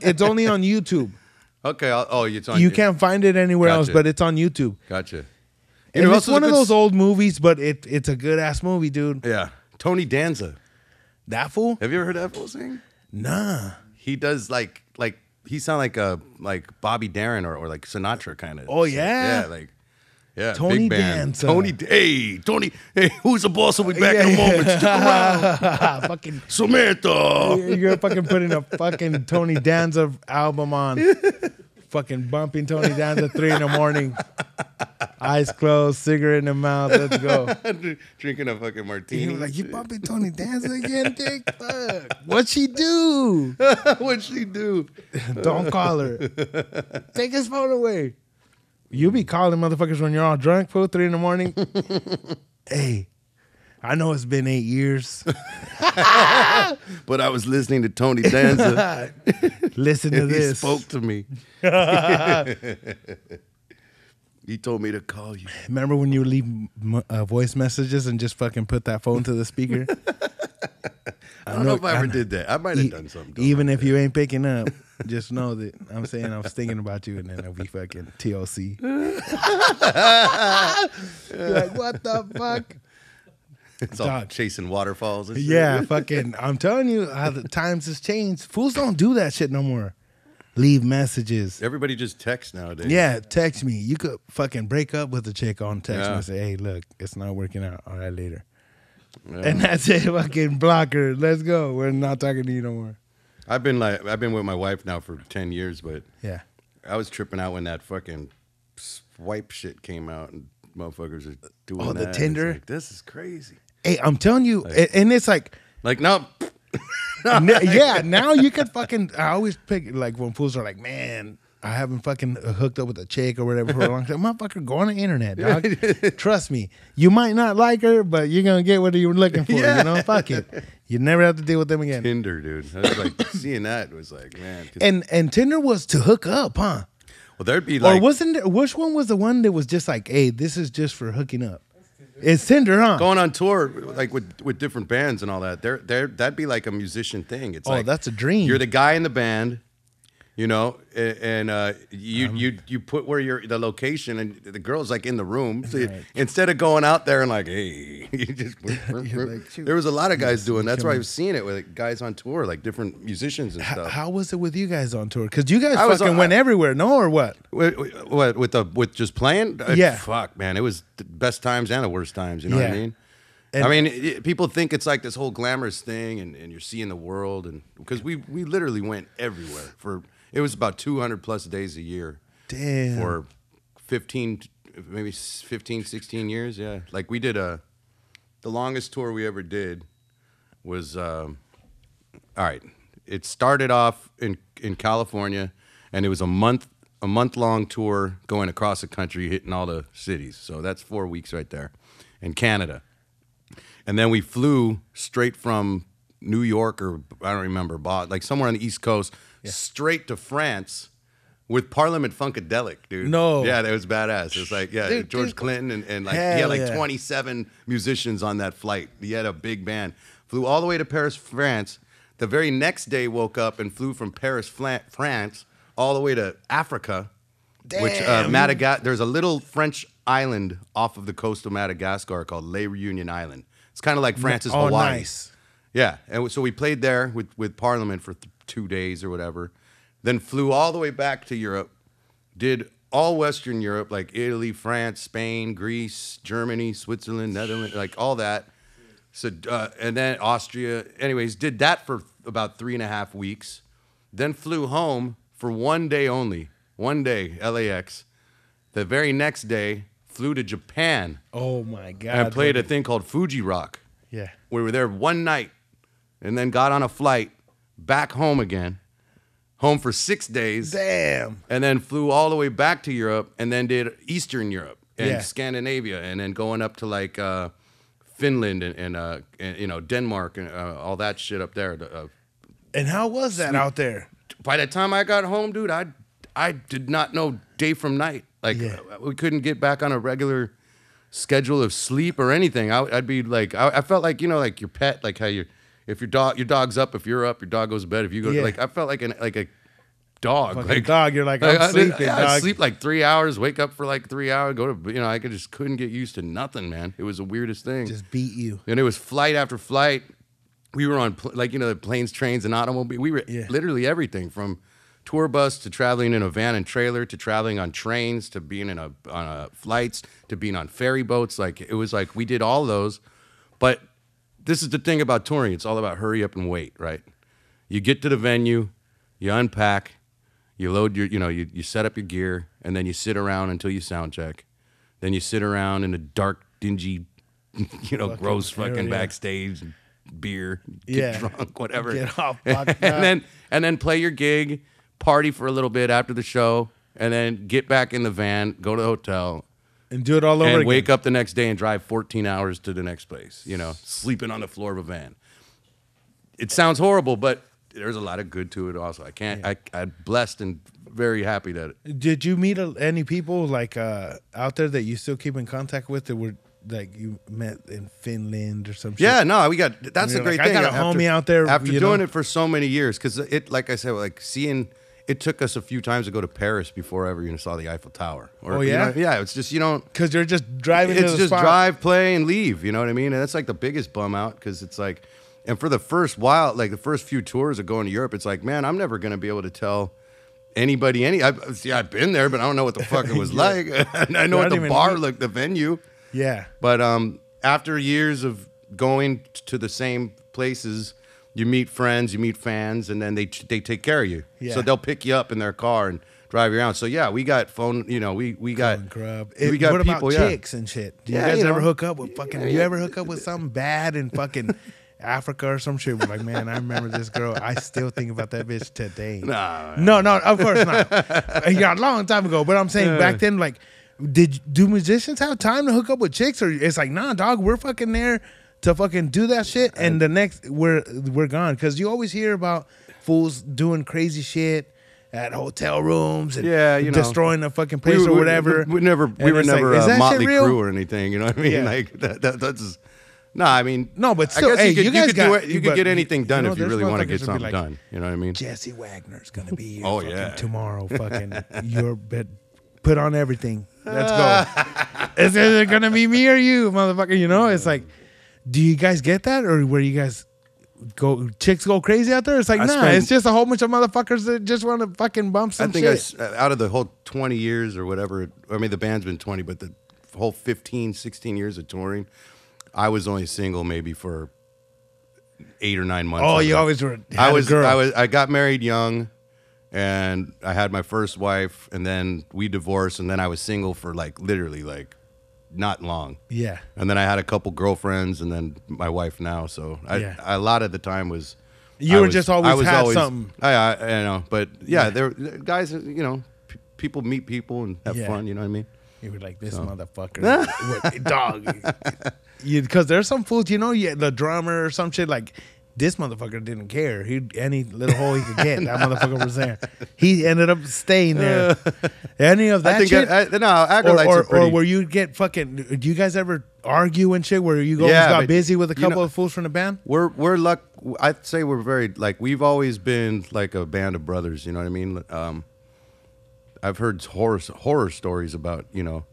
it's only on YouTube. Okay. It's on. You can't find it anywhere else, Gotcha. but it's on YouTube. Gotcha. And it's one of those old movies, but it's a good ass movie, dude. Yeah. Tony Danza. That fool? Have you ever heard that fool sing? Nah. He does like he sound like Bobby Darin or like Sinatra kind of. Oh, yeah? Yeah, Tony big band. Danza. Tony, hey, who's the boss? Will be back in a moment. Stick around. Fucking Samantha. You're fucking putting a fucking Tony Danza album on. Fucking bumping Tony Danza 3 a.m. Eyes closed, cigarette in the mouth. Let's go. Drinking a fucking martini. He was like, you bumping Tony Danza again, dick? Fuck. What'd she do? What'd she do? Don't call her. Take his phone away. You be calling motherfuckers when you're all drunk, fool, 3 a.m. Hey, I know it's been 8 years. But I was listening to Tony Danza. Listen to He this. spoke to me. He told me to call you. Remember when you leave voice messages and just fucking put that phone to the speaker? I don't know if I ever did that. I might have done something. Even if you ain't picking up, just know that I'm saying I was thinking about you, and then it'll be fucking TLC. You're like, what the fuck? It's all Dog. chasing waterfalls and shit. Yeah, fucking. I'm telling you how the times has changed. Fools don't do that shit no more. Leave messages. Everybody just texts nowadays. Yeah, text me. You could fucking break up with a chick on text Yeah. and say, hey, look, it's not working out. All right, later. Yeah. And that's it. Fucking block her. Let's go. We're not talking to you no more. I've been with my wife now for 10 years, but Yeah. I was tripping out when that fucking swipe shit came out and motherfuckers are doing Oh, that. the It's Tinder? like, this is crazy. Hey, I'm telling you, and it's like, Like, no. yeah, now you could fucking, I always pick, like, when fools are like, man, I haven't fucking hooked up with a chick or whatever for a long time. Motherfucker, go on the internet, dog. Trust me. You might not like her, but you're going to get what you're looking for, you know? Fuck it. You never have to deal with them again. Tinder, dude. I was like, seeing that was like, man. And Tinder was to hook up, huh? Well, there'd be like. Or wasn't there, which one was the one that was just like, hey, this is just for hooking up? It's Tinder, huh? Going on tour, like with different bands and all that. That'd be like a musician thing. It's like, that's a dream. You're the guy in the band, you know, and you put where the location, and the girl's like in the room. So instead of going out there and like, hey, you just there was a lot of guys doing. That's why I was seeing it with guys on tour, like different musicians and stuff. How was it with you guys on tour? Because you guys fucking went everywhere, no, or what? With just playing? Yeah. Fuck, man, it was the best times and the worst times. You know what I mean? And I mean, people think it's like this whole glamorous thing, and you're seeing the world, and because we literally went everywhere it was about 200 plus days a year. Damn. For 15, maybe 15, 16 years, yeah. Like we did the longest tour we ever did was, all right, it started off in California, and it was a month-long tour going across the country, hitting all the cities. So that's 4 weeks right there. In Canada. And then we flew straight from New York, or I don't remember, like somewhere on the East Coast, straight to France with Parliament Funkadelic, dude. No. Yeah, that was badass. It was like, Dude, George Clinton and like, he hell had like yeah. 27 musicians on that flight. He had a big band. Flew all the way to Paris, France. The very next day woke up and flew from Paris, France, all the way to Africa. Damn. Which Madagascar, there's a little French island off of the coast of Madagascar called Le Reunion Island. It's kind of like France's Hawaii. Nice. Yeah, and so we played there with Parliament for 2 days or whatever. Then flew all the way back to Europe. Did all Western Europe, like Italy, France, Spain, Greece, Germany, Switzerland, Netherlands, like all that. So and then Austria. Anyways, did that for about 3.5 weeks. Then flew home for 1 day only. 1 day, LAX. The very next day, flew to Japan. Oh my God. And played a thing called Fuji Rock. Yeah. We were there one night, and then got on a flight back home again. Home for 6 days. Damn. And then flew all the way back to Europe, and then did Eastern Europe and Yeah. Scandinavia, and then going up to like Finland and you know, Denmark and all that shit up there. And how was that out there? By the time I got home, dude, I did not know day from night. Like we couldn't get back on a regular schedule of sleep or anything. I'd be like, I felt like, you know, like your pet, like how if your dog's up, if you're up, your dog goes to bed. If you go, like I felt like a dog. Fucking like dog. You're like, I'm sleeping, dog. I sleep like 3 hours, wake up for like 3 hours, go to, you know, I just couldn't get used to nothing, man. It was the weirdest thing. Just beat you. And it was flight after flight. We were on like, you know, the planes, trains, and automobiles. We were literally everything from tour bus to traveling in a van and trailer to traveling on trains to being on flights to being on ferry boats. Like it was like we did all those. But this is the thing about touring. It's all about hurry up and wait, right? You get to the venue, you unpack, you load your, you know, you set up your gear, and then you sit around until you sound check. Then you sit around in a dark, dingy, you know, gross fucking backstage. Beer, get drunk, whatever. Get all fucked up. and then play your gig, party for a little bit after the show, and then get back in the van, go to the hotel, and do it all over again. And wake up the next day and drive 14 hours to the next place. You know, sleeping on the floor of a van. It sounds horrible, but there's a lot of good to it also. I'm blessed and very happy that. Did you meet any people like out there that you still keep in contact with that were like you met in Finland or some shit? Yeah, no, we got, that's the great thing. I got a homie out there. After doing it for so many years, because it, like I said, like seeing, it took us a few times to go to Paris before I ever even saw the Eiffel Tower. Or, yeah? You know, yeah, it's just, you don't. Because you're just driving to the It's just spot. drive, play, and leave, you know what I mean? And that's like the biggest bum out, because it's like, and for the first while, like the first few tours of going to Europe, it's like, man, I'm never going to be able to tell anybody I've been there, but I don't know what the fuck it was like. I know what the bar looked, the venue. Yeah. But after years of going to the same places, you meet friends, you meet fans, and then they take care of you. Yeah. So they'll pick you up in their car and drive you around. So yeah, we got phone, you know, we got grub. We got what people, about chicks and shit? Do you guys ever hook up with fucking? You ever hook up with something bad in fucking Africa or some shit? We're like, man, I remember this girl. I still think about that bitch today. No, of course not. Yeah, a long time ago. But I'm saying back then, like, do musicians have time to hook up with chicks, or it's like, nah, dog, we're fucking there to fucking do that shit, and the next we're gone? Because you always hear about fools doing crazy shit at hotel rooms and you know, destroying the fucking place or whatever. We were never like, a Motley Crue or anything. You know what I mean? Yeah. Like that's. No, I mean, no, but still, I guess hey, you could get anything done if you really want to get something like, done. You know what I mean? Jesse Wagner's gonna be here. Oh yeah, tomorrow. Fucking your bed. Put on everything. Let's go. Is it gonna be me or you, motherfucker? You know, it's like, do you guys get that, or where you guys chicks go crazy out there? It's like, it's just a whole bunch of motherfuckers that just want to fucking bump some shit. I think out of the whole 20 years or whatever, I mean, the band's been 20, but the whole 15, 16 years of touring, I was only single maybe for 8 or 9 months. Oh, you always were. I got married young, and I had my first wife, and then we divorced, and then I was single for like literally like not long. Yeah. And then I had a couple girlfriends, and then my wife now. So a lot of the time was always something. I know, but there guys, you know, people meet people and have fun. You know what I mean? You were like, this motherfucker, dog. Because there's some fools, you know, the drummer or some shit, like, this motherfucker didn't care. Any little hole he could get, that motherfucker was there. He ended up staying there. Any of that shit? Aggrolites or where you get fucking, do you guys ever argue and shit where you got busy with a couple of fools from the band? I'd say we're very, like, we've always been like a band of brothers, you know what I mean? I've heard horror stories about, you know,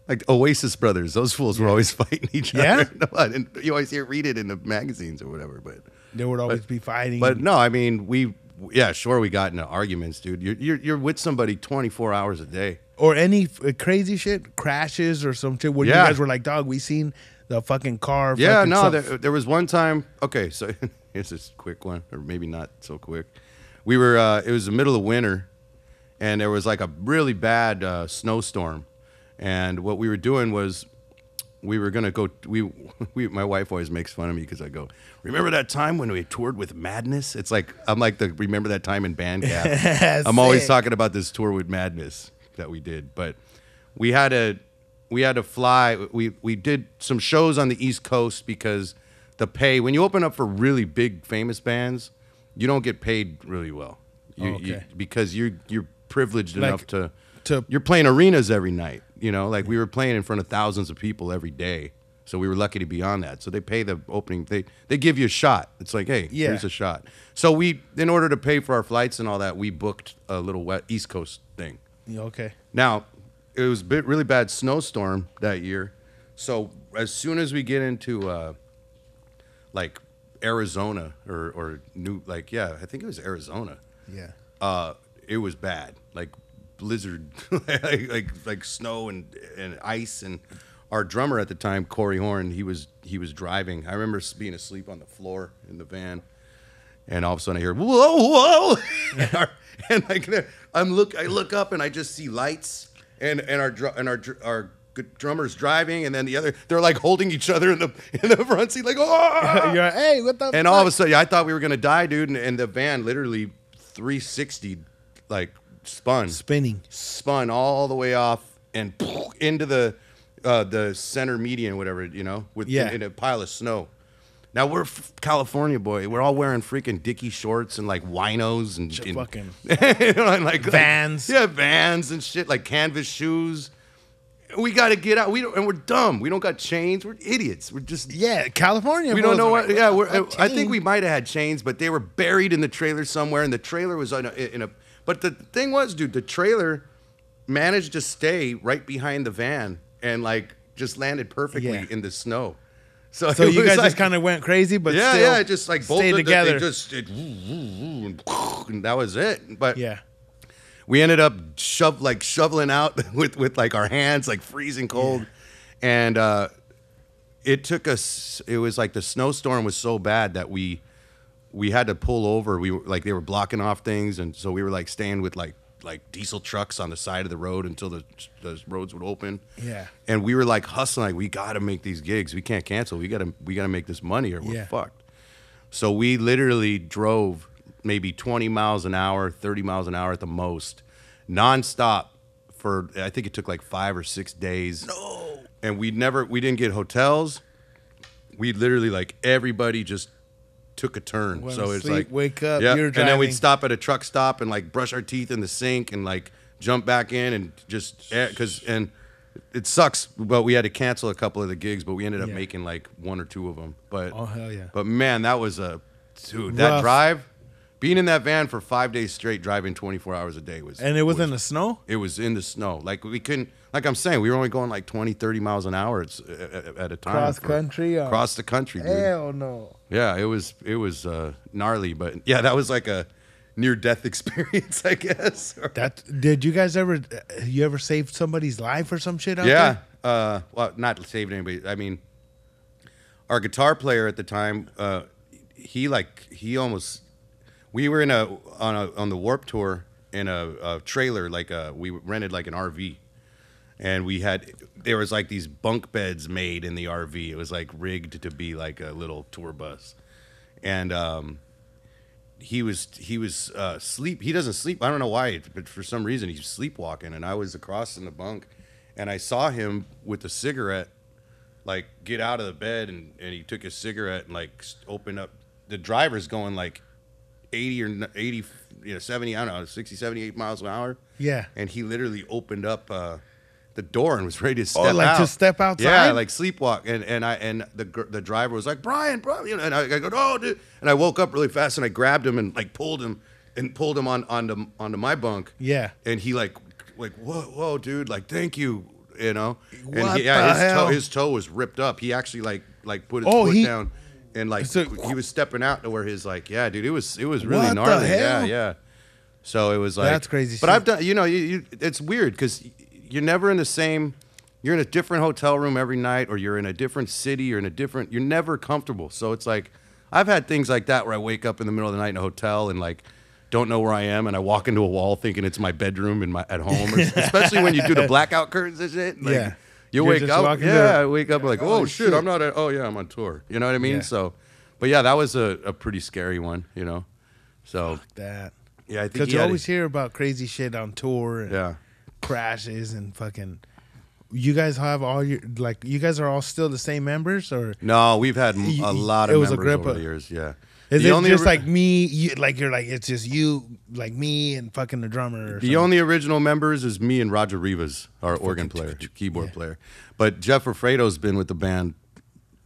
like Oasis brothers. Those fools were always fighting each other. And you always read it in the magazines or whatever. But there would always be fighting. But no, I mean, we got into arguments, dude. You're with somebody 24 hours a day. Or any crazy shit, crashes or some shit where you guys were like, dog, we seen the fucking car. Yeah, no, there was one time. Okay, so here's this quick one, or maybe not so quick. We were, it was the middle of winter, and there was like a really bad snowstorm. And what we were doing was we were going to go, my wife always makes fun of me because I go, remember that time when we toured with Madness? It's like, I'm like the remember that time in Bandcamp. I'm always talking about this tour with Madness that we did. But we had to fly. We did some shows on the East Coast because the pay, when you open up for really big famous bands, you don't get paid really well. Because you're privileged enough to you're playing arenas every night, you know, like we were playing in front of thousands of people every day. So we were lucky to be on that. So they pay the opening, they give you a shot. It's like, hey, here's a shot. So in order to pay for our flights and all that, we booked a little East Coast thing. Okay. Now, it was a really bad snowstorm that year. So as soon as we get into like Arizona or I think it was Arizona. Yeah. It was bad. Like blizzard, like snow and ice. And our drummer at the time, Corey Horn, he was driving. I remember being asleep on the floor in the van, and all of a sudden I hear whoa, I look up and I just see lights and our drummer's driving, and then they're like holding each other in the front seat, like oh, you're like, hey, what the? And all of a sudden, I thought we were gonna die, dude, and the van literally 360 like spun all the way off and into the center median, whatever, you know, in a pile of snow. Now we're California boy. We're all wearing freaking Dickie shorts and like winos and fucking you know, and like Vans. Vans and shit, like canvas shoes. We got to get out. We're dumb. We don't got chains. We're idiots. We're just California. We don't know what. Yeah, I think we might have had chains, but they were buried in the trailer somewhere, and the trailer was in a. But the thing was, dude, the trailer managed to stay right behind the van and like just landed perfectly in the snow. So you guys just kind of went crazy, but still just like stayed together. And that was it. But we ended up shoveling out with like our hands like freezing cold, and it took us. It was like the snowstorm was so bad that we had to pull over. We were like, they were blocking off things, and so we were like staying with like diesel trucks on the side of the road until the roads would open. Yeah. And we were like hustling, like we got to make these gigs. We can't cancel. We got to make this money or we're fucked. So we literally drove maybe 20 miles an hour, 30 miles an hour at the most, nonstop for, I think it took like 5 or 6 days. No. And we didn't get hotels. We literally like everybody just took a turn. So it's like wake up, you're driving. And then we'd stop at a truck stop and like brush our teeth in the sink and like jump back in and just and it sucks, but we had to cancel a couple of the gigs, but we ended up making like 1 or 2 of them. But oh hell yeah. But man, that was that drive, being in that van for 5 days straight, driving 24 hours a day was. And it was in the snow? It was in the snow. Like we couldn't. Like I'm saying, we were only going like 20, 30 miles an hour at a time. Across the country, dude. Hell no. Yeah, it was gnarly, but yeah, that was like a near-death experience, I guess. Did you guys ever save somebody's life or some shit out there? Well, not saved anybody. I mean, our guitar player at the time, he almost. We were on the Warped Tour in a trailer, we rented like an RV, and there was like these bunk beds made in the RV. It was like rigged to be like a little tour bus, and he was sleep. He doesn't sleep. I don't know why, but for some reason he's sleepwalking, and I was across in the bunk, and I saw him with a cigarette, like get out of the bed, and he took his cigarette and like opened up. The driver's going like 80 or 80, 70, I don't know, 60, 78 miles an hour. Yeah. And he literally opened up the door and was ready to step out. To step outside? Yeah, like sleepwalk. And the driver was like, Brian, and I go, oh, dude. And I woke up really fast and I grabbed him and like pulled him onto my bunk. Yeah. And he like whoa, dude, like, thank you, And hell? his toe was ripped up. He actually like put his foot down. And like he was stepping out to where his like, yeah, dude, it was really what gnarly. The hell? Yeah. So it was like, that's crazy. But I've done, it's weird because you're never in the same. You're in a different hotel room every night, or you're in a different city, or you're never comfortable. So it's like, I've had things like that where I wake up in the middle of the night in a hotel and like don't know where I am, and I walk into a wall thinking it's my bedroom at home, especially when you do the blackout curtains and shit. Like, yeah. You wake up, I wake up like, oh shit, I'm not I'm on tour. You know what I mean? Yeah. So, but yeah, that was a pretty scary one, So Fuck that. Yeah, I think because you always hear about crazy shit on tour and crashes and fucking. You guys have all your you guys are all still the same members, or no? We've had a lot of members over the years. Yeah. Is it just like me? You're like it's just you, like me, and fucking the drummer. The only original members is me and Roger Rivas, our organ player, keyboard player. But Jeff Alfredo's been with the band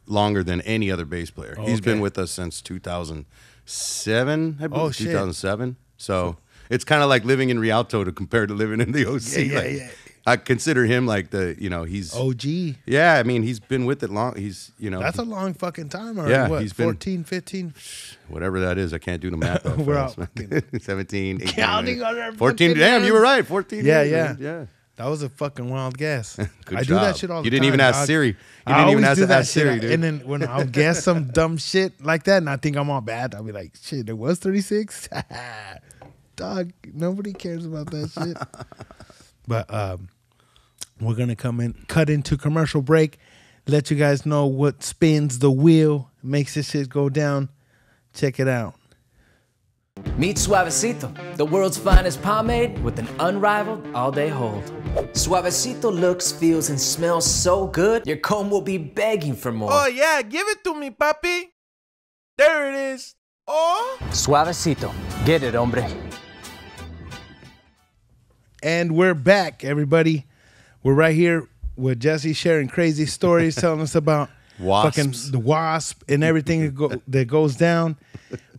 longer than any other bass player. He's been with us since 2007, I believe. 2007. So it's kind of like living in Rialto compared to living in the OC. Yeah. I consider him like he's OG. Yeah, I mean, he's been with it long. He's, That's a long fucking time already. Yeah, what, he's 14, 15? Whatever that is. I can't do the math. We're out. 17, 18, Counting on our 14. Damn, you were right. 14. Yeah. Yeah. That was a fucking wild guess. Good I job. do that shit all the time. You didn't even ask Siri. You didn't even ask Siri, dude. And then when I'll guess some dumb shit like that and I think I'm all bad, I'll be like, shit, it was 36? Dog, nobody cares about that shit. But we're going to cut into commercial break, let you guys know what spins the wheel, makes this shit go down. Check it out. Meet Suavecito, the world's finest pomade with an unrivaled all-day hold. Suavecito looks, feels, and smells so good, your comb will be begging for more. Oh yeah, give it to me, papi. There it is. Oh. Suavecito, get it, hombre. And we're back, everybody. We're right here with Jesse sharing crazy stories, telling us about fucking the wasp and everything that goes down.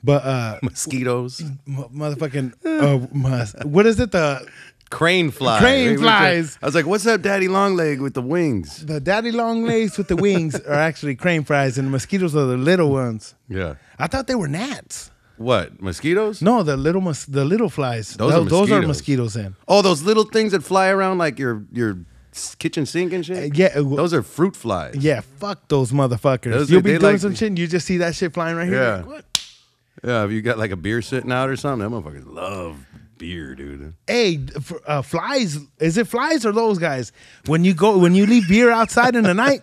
But mosquitoes, motherfucking what is it? The crane flies. Crane flies. I was like, "What's that, daddy long leg with the wings?" The daddy long legs with the wings are actually crane flies, and the mosquitoes are the little ones. Yeah, I thought they were gnats. What, mosquitoes? No, the little flies. Those are mosquitoes. Then those little things that fly around like your kitchen sink and shit. Yeah, those are fruit flies. Yeah, fuck those motherfuckers. You'll be doing some shit, and you just see that shit flying right here. Yeah. Like, what? Yeah, if you got like a beer sitting out or something, that motherfuckers love beer, dude. Hey, flies. Is it flies or those guys? When you leave beer outside in the night,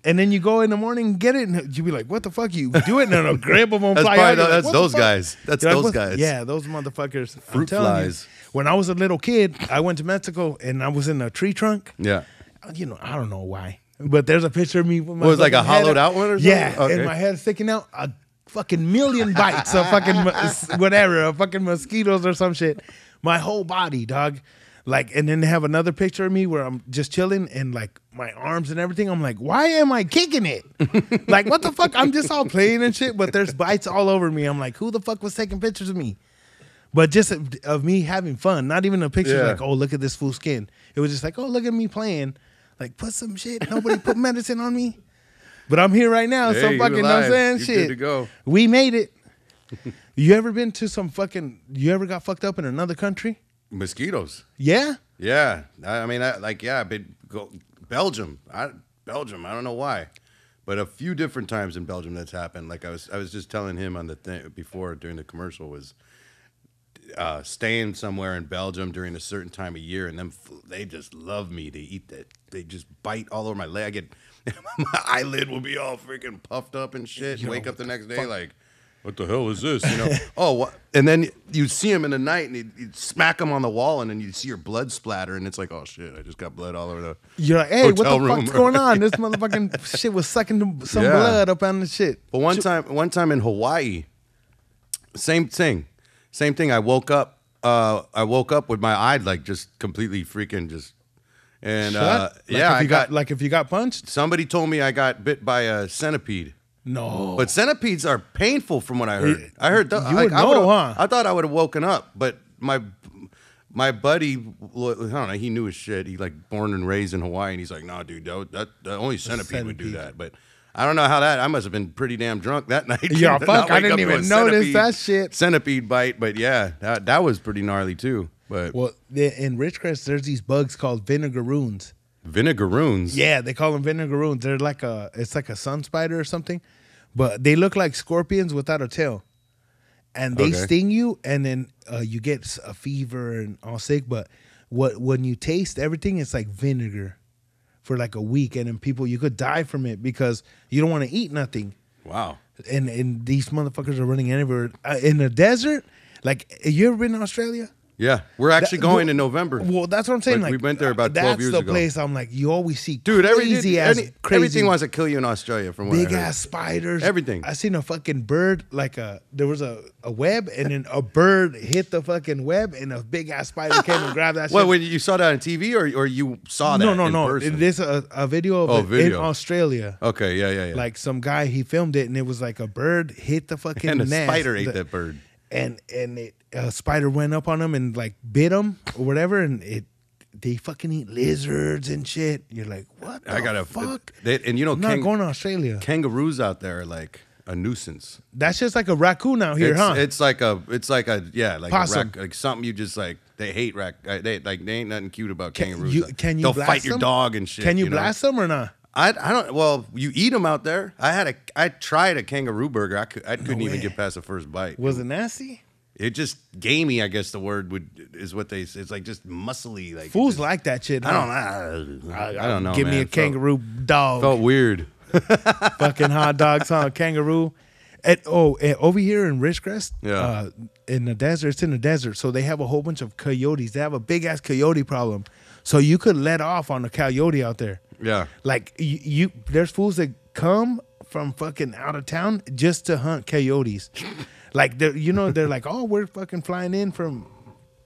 and then you go in the morning and get it, and you be like, "What the fuck?" You do it, and then a grip of them fly out. That's those guys. That's those guys. Yeah, those motherfuckers. Fruit flies. When I was a little kid, I went to Mexico, and I was in a tree trunk. Yeah. I don't know why, but there's a picture of me with my. Was like a hollowed out one or something? Yeah, and my head sticking out. A fucking million bites of fucking fucking mosquitoes or some shit. My whole body, dog. Like, and then they have another picture of me where I'm just chilling and like my arms and everything. I'm like, why am I kicking it? Like, what the fuck? I'm just all playing and shit, but there's bites all over me. I'm like, who the fuck was taking pictures of me? But just of me having fun, not even a picture like, oh, look at this fool skin. It was just like, oh, look at me playing. Like, put some shit. Nobody put medicine on me. But I'm here right now, so fucking, you know what I'm saying? You're shit. good to go. We made it. You ever been to you ever got fucked up in another country? Mosquitoes. Yeah? Yeah. I mean, I've been Belgium. I don't know why. But a few different times in Belgium that's happened. Like I was just telling him on the thing before during the commercial was staying somewhere in Belgium during a certain time of year, and they just love me to eat that. They just bite all over my leg. I get my eyelid will be all freaking puffed up and shit. And wake up the next day like, what the hell is this? You know? Oh, what? And then you see him in the night, and you smack him on the wall, and then you see your blood splatter, and it's like, oh shit, I just got blood all over the. You're like, hey, what the fuck's going on? This motherfucking shit was sucking some blood up on the shit. But one time in Hawaii, same thing. I woke up with my eye like just completely freaking just. And if you got punched. Somebody told me I got bit by a centipede. No, but centipedes are painful from what I heard. I heard you would know, huh? I thought I would have woken up, but my buddy, I don't know, he knew his shit. He like born and raised in Hawaii, and he's like, "No, dude, that only centipede would do that." But I don't know how that. I must have been pretty damn drunk that night. Yeah, fuck, I didn't even notice that shit. Centipede bite, but yeah, that was pretty gnarly too. But in Ridgecrest, there's these bugs called vinegaroons. Vinegaroons? Yeah, they call them vinegaroons. They're like it's like a sun spider or something, but they look like scorpions without a tail, and they sting you, and then you get a fever and all sick. But when you taste everything, it's like vinegar for like a week, and then you could die from it because you don't want to eat nothing. Wow. And these motherfuckers are running everywhere in the desert. Like, you ever been to Australia? Yeah, we're actually going in November. Well, that's what I'm saying. Like we went there about 12 years ago. That's the place I'm like, you always see crazy everything wants to kill you in Australia from what I heard. Big ass spiders. Everything. I seen a fucking bird, there was a web, and then a bird hit the fucking web, and a big ass spider came and grabbed that shit. Well, when you saw that on TV, or you saw that in person? There's a video of it in Australia. Okay, yeah. Like some guy, he filmed it, and it was like a bird hit the fucking and a nest. Spider ate that bird. And a spider went up on him and like bit him or whatever, and they fucking eat lizards and shit. You're like, what the fuck? And you know, I'm not going to Australia. Kangaroos out there are like a nuisance. That's just like a raccoon out here, huh? It's like a possum. Like something you just like. They hate they ain't nothing cute about kangaroos. They'll fight your dog and shit. Can you blast them or not? I don't. Well, you eat them out there. I tried a kangaroo burger. I couldn't even get past the first bite. Was it nasty? It just gamey, I guess the word is what they say. It's like just muscly. Like fools like that shit. Huh? I don't know. Give me a kangaroo dog. Felt weird. Fucking hot dogs, huh? Kangaroo. Over here in Ridgecrest, in the desert, it's in the desert, so they have a whole bunch of coyotes. They have a big ass coyote problem. So you could let off on a coyote out there. Yeah. Like there's fools that come from fucking out of town just to hunt coyotes. Like they're like, oh, we're fucking flying in from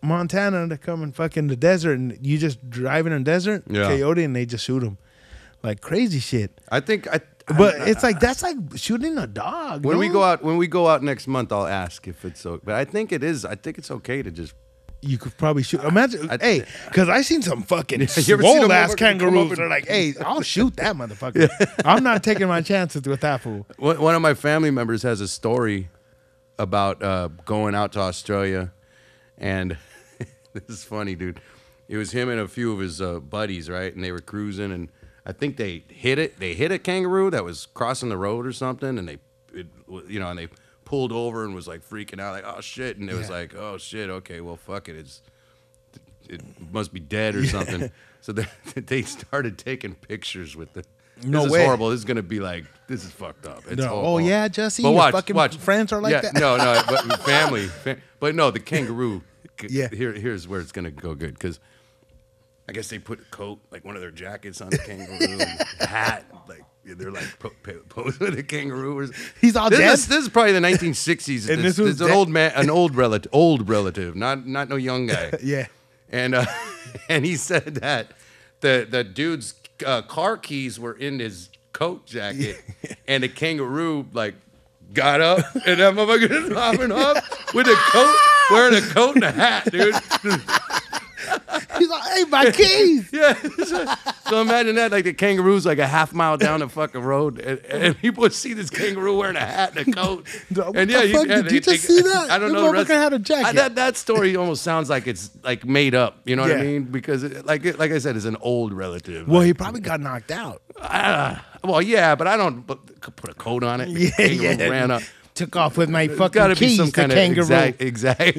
Montana to come and fucking the desert, and you just driving in the desert, coyote, and they just shoot them. Like crazy shit. But it's like that's like shooting a dog. When we go out next month, I'll ask if it's so. But I think it is. I think it's okay to just. You could probably shoot. Imagine, because I seen some fucking swole ass kangaroos. They're like, hey, I'll shoot that motherfucker. I'm not taking my chances with that fool. One of my family members has a story about going out to Australia, and this is funny, dude. It was him and a few of his buddies, right? And they were cruising, and I think they hit it. They hit a kangaroo that was crossing the road or something, and they pulled over and was like freaking out, like, oh shit, and it was like, oh shit, okay, well fuck it, it must be dead or something. So they started taking pictures with the. This is horrible. This is gonna be like, this is fucked up. It's oh yeah, Jesse, but your fucking friends are like that. No, but family, but no, the kangaroo. Here's where it's gonna go good, because I guess they put a coat, like one of their jackets, on the kangaroo, and a hat, like. They're like posing with a kangaroo. He's all dead. This is probably the 1960s. And this was an old man, an old relative, not no young guy. Yeah. And he said that the dude's car keys were in his coat jacket, and the kangaroo like got up, and that motherfucker was hopping up with a coat, wearing a coat and a hat, dude. He's like, Hey, my keys. Yeah. So imagine that, like the kangaroo's like a half mile down the fucking road, and people would see this kangaroo wearing a hat and a coat. What and the fuck? Did you just see that? I don't The know. The rest, motherfucker had a jacket. that story almost sounds like it's like made up. You know what I Yeah. mean? Because like I said, it's an old relative. Well, like, he probably got knocked out. well, yeah, but I don't put a coat on it. The Yeah, kangaroo yeah. ran up. Took off with my Got fucking to be keys. some The kind of kangaroo. exact.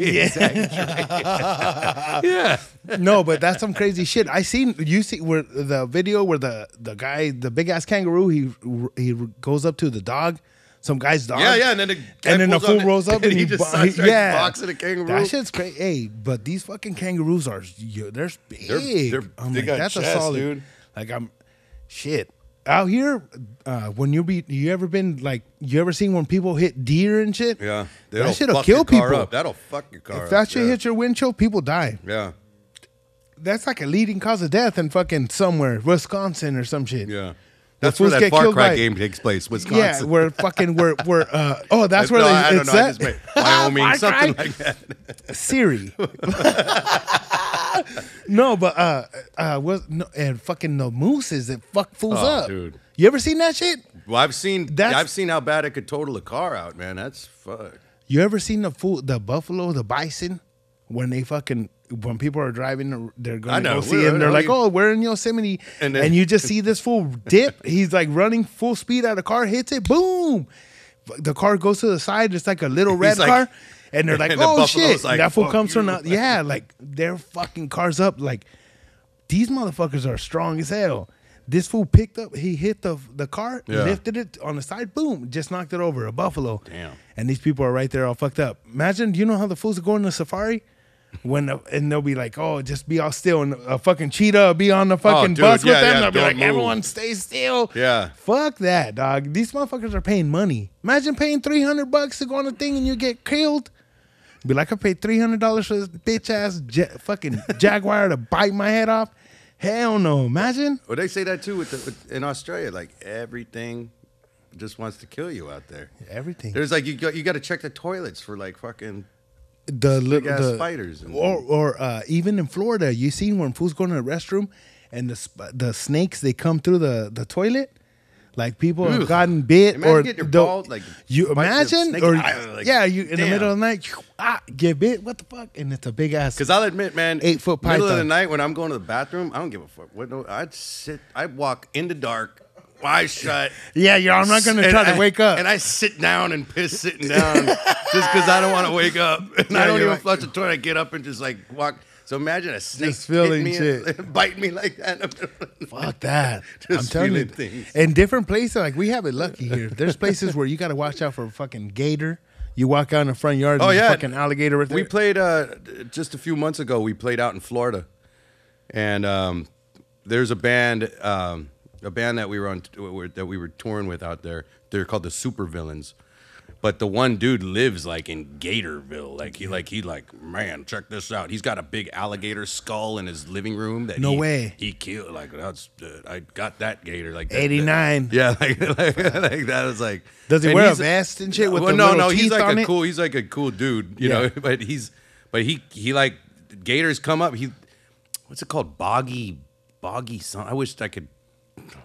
Yeah. No, but that's some crazy shit. I seen you see where the video where the guy, the big ass kangaroo, he goes up to the dog, some guy's dog. Yeah, and then the fool rolls up and he just starts boxing a kangaroo. That shit's crazy. Hey, but these fucking kangaroos are they're big. I'm they like, got that's chest, a solid. dude. Like shit. Out here, when you ever seen when people hit deer and shit? Yeah, that shit'll kill people. Up. That'll fuck your car If up. that shit yeah. hits your windshield, people die. Yeah, That's like a leading cause of death in fucking somewhere, Wisconsin or some shit. yeah. That's fools where that get Far killed Cry by- game takes place, Wisconsin. Yeah, we're oh, that's where I don't it's know. I set? just made Wyoming, Far something Cry? like that. Siri. No, but and fucking the mooses that fuck fools Oh, up. dude. You ever seen that shit? Well, I've seen how bad it could total a car out, man. That's fuck. You ever seen the buffalo, the bison, when people are driving, they're I going to know. go see him. They're like, you- "Oh, we're in Yosemite," And and, then- you just see this fool dip. He's like running full speed at a car, hits it, boom. The car goes to the side. It's like a little red like- car, and they're like, and the "Oh buffalo's shit!" like, That fool "Fuck comes from you." yeah, like their fucking cars up. Like these motherfuckers are strong as hell. This fool picked up, he hit the car, Yeah. lifted it on the side, boom, just knocked it over, a buffalo. Damn. And these people are right there all fucked up. Imagine, do you know how the fools are going to safari? And they'll be like, oh, just be all still. And a fucking cheetah will be on the fucking dude, bus with yeah, them. yeah, They'll be don't like, move. everyone stay still. Yeah. Fuck that, dog. These motherfuckers are paying money. Imagine paying $300 to go on a thing and you get killed. Be like, I paid $300 for this bitch ass fucking jaguar to bite my head off. Hell no. Imagine. Well, they say that too in Australia. Like everything just wants to kill you out there. Everything. There's like you got to check the toilets for like fucking The big ass spiders. And, or even in Florida, you seen when fools go to the restroom and the snakes, they come through the toilet. Like people have Ugh. gotten bit, Imagine or getting your the- balls, like, you bite the imagine, snake or eye, like, yeah, you in the damn. middle of the night, get bit. What the fuck? And it's a big ass. Because I'll admit, man, 8-foot middle of the python. night when I'm going to the bathroom, I don't give a fuck. I'd walk in the dark, eyes shut. Yeah, I'm not gonna try to wake up. And I sit down and piss sitting down just because I don't want to wake up. And Yeah, I don't you're even like- flush the toilet. I get up and just like walk. So imagine a snake Just feeling hitting me, shit. biting me like that. In the middle of the night. Fuck that. Just I'm telling you. feeling things. In different places, like we have it lucky here. There's places where you got to watch out for a fucking gator. You walk out in the front yard, Oh, there's a yeah. fucking alligator right there. We played just a few months ago. We played out in Florida, and there's a band that we were touring with out there. They're called the Super Villains, but the one dude lives like in Gatorville. Like man, check this out. He's got a big alligator skull in his living room. No way. He killed. Like I got that gator. Like that, 89. yeah, like that was like. Does he and wear a he's- vest and shit with well, the no, little he's teeth like on a it? cool. He's like a cool dude, you Yeah. know. But he like gators come up. What's it called? Boggy something. I wish I could.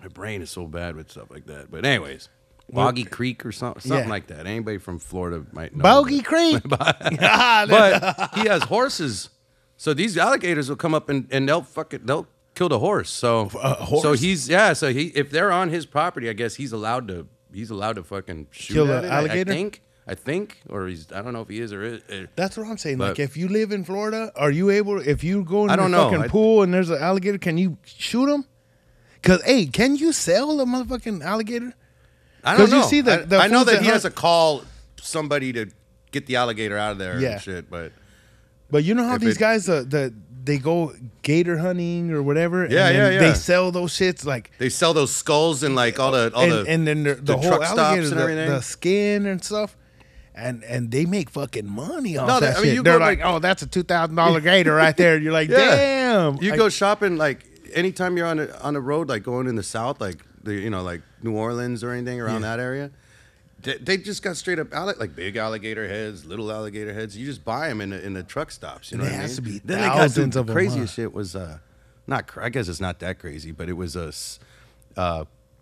My brain is so bad with stuff like that. But anyways, Boggy Creek or something Yeah. like that. Anybody from Florida might know. Bogey Creek. But he has horses, so these alligators will come up and they'll kill the horse. So horse? so if they're on his property, I guess he's allowed to fucking shoot Kill at the it, alligator? I think, or I don't know if he is or is. That's what I'm saying. But- Like, if you live in Florida, are you able? If you go in I the don't know. fucking pool and there's an alligator, can you shoot him? Cause hey, can you sell a motherfucking alligator? I don't 'Cause you know. see the I know fools that that he has hunt- to call somebody to get the alligator out of there Yeah. and shit. But But you know how If these it- guys they go gator hunting or whatever. Yeah, and then yeah. They sell those shits like. they sell those skulls and like all the And then the whole truck stops alligator, and everything. the skin and stuff, and they make fucking money off No, that I mean, shit. you They're go, like, like- oh, that's a $2,000 gator right there. You're like, Yeah. damn. You go shopping like anytime you're on the road, like going in the south, like like New Orleans or anything around that area. They just got straight up like big alligator heads, little alligator heads. You just buy them in the truck stops. You know There what I mean? has to be Then they got thousands the of 'em, craziest huh? shit was I guess it's not that crazy, but it was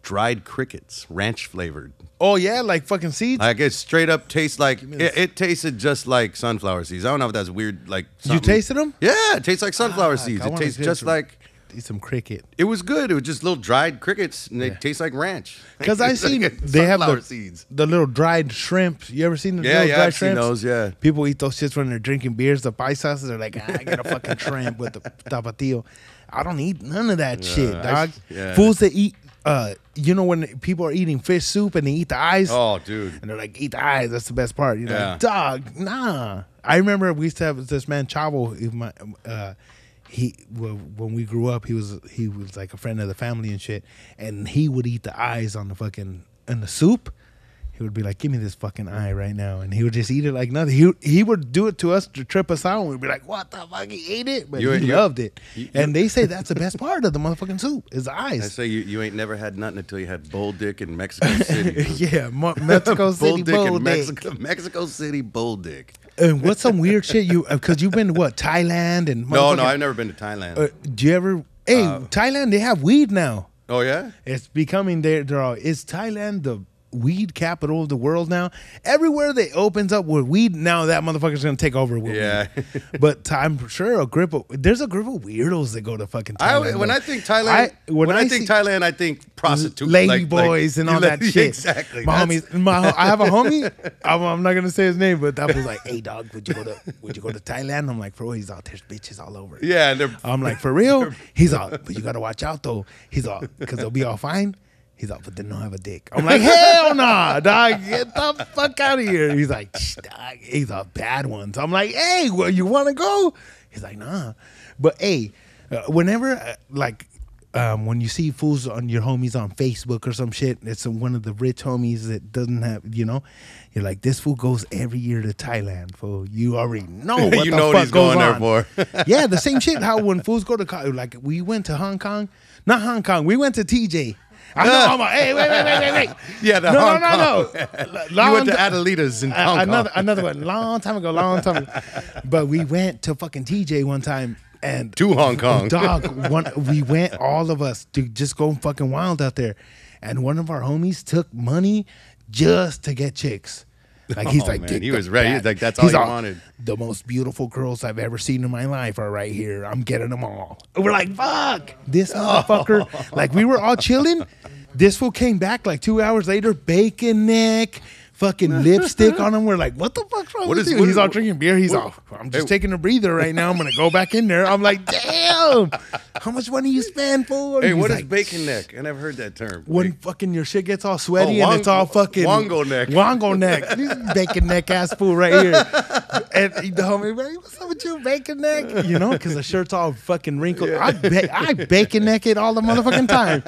dried crickets, ranch flavored. Oh yeah, like fucking seeds. Like it straight up tastes like it tasted just like sunflower seeds. I don't know if that's weird. Like You tasted them? Yeah, it tastes like sunflower seeds. I It wanna tastes get just some- like. Eat some cricket. It was good. It was just little dried crickets, and they taste like ranch. Because I It's seen like they have sunflower the seeds. the little dried shrimp. You ever seen the Yeah, little yeah, dried I've seen shrimps? those. Yeah. People eat those shits when they're drinking beers. The paisas, they're like, I get a fucking shrimp with the tapatio. I don't eat none of that shit, dog. Fools that eat, you know, when people are eating fish soup and they eat the eyes. Oh, dude. And they're like, eat the eyes. That's the best part. You know, Yeah. like, dog, nah. I remember we used to have this man Chavo. When we grew up, he was like a friend of the family and shit, and he would eat the eyes on the fucking in the soup. He would be like, "Give me this fucking eye right now," and he would just eat it like nothing. He would do it to us to trip us out, and we'd be like, "What the fuck?" He ate it, but he loved it. And they say that's the best part of the motherfucking soup is the I eyes. say you ain't never had nothing until you had bull dick in Mexico City. Yeah, Mexico City bull dick. Mexico City bull dick. And what's some weird shit because you've been to what, Thailand and No, motherfucking- I've never been to Thailand. do you ever? Hey, Thailand, they have weed now. Oh yeah. It's becoming they're all, is Thailand the weed capital of the world now? Everywhere they opens up with weed, now that motherfucker's gonna take over with Yeah. weed. But I'm sure there's a group of weirdos that go to fucking Thailand. When I think Thailand, when I think Thailand, I think prostitutes, lady boys and all that shit. Exactly. My homies, I have a homie. I'm not gonna say his name, but that was like, "Hey dog, would you go to Thailand?" I'm like, "Bro, he's out there's bitches all over." Yeah, and they're I'm like, "For real?" He's all, "But you gotta watch out though." He's all, "Because they'll be all fine." He's all, "But they don't have a dick." I'm like, "Hell nah, dog. Get the fuck out of here." He's like, "Shh, dog." He's all, "Bad ones." I'm like, "Hey, well, you want to go?" He's like, "Nah." But hey, whenever when you see fools on your homies on Facebook or some shit, it's one of the rich homies that doesn't have, you're like, this fool goes every year to Thailand, fool. You already know what you the know what fuck he's goes going on. there for. Yeah, the same shit. How when fools go to like we went to Hong Kong, not Hong Kong, we went to TJ. I know. I'm like, hey, wait. Yeah, the Hong Kong. No. You went to Adelita's in Hong Kong. Another one, long time ago. But we went to fucking TJ one time. And To Hong Kong. Dog, we went, all of us, to just go fucking wild out there. And one of our homies took money just to get chicks. Like he's like, man, he was ready. He's like, that's all he wanted. The most beautiful girls I've ever seen in my life are right here. I'm getting them all. And we're like, fuck, this motherfucker. Like we were all chilling. This fool came back like 2 hours later, bacon neck, fucking lipstick on him. We're like, what the fuck's wrong with you? He's all drinking beer. He's all, I'm just taking a breather right now. I'm gonna go back in there. I'm like, damn, how much money you spend for? Hey, what is bacon neck? I never heard that term. When fucking your shit gets all sweaty and it's all fucking Wongo neck. Wongo neck. This bacon neck ass fool right here. And the homie, "Hey, what's up with you, bacon neck?" Because the shirt's all fucking wrinkled. I bacon neck it all the motherfucking time.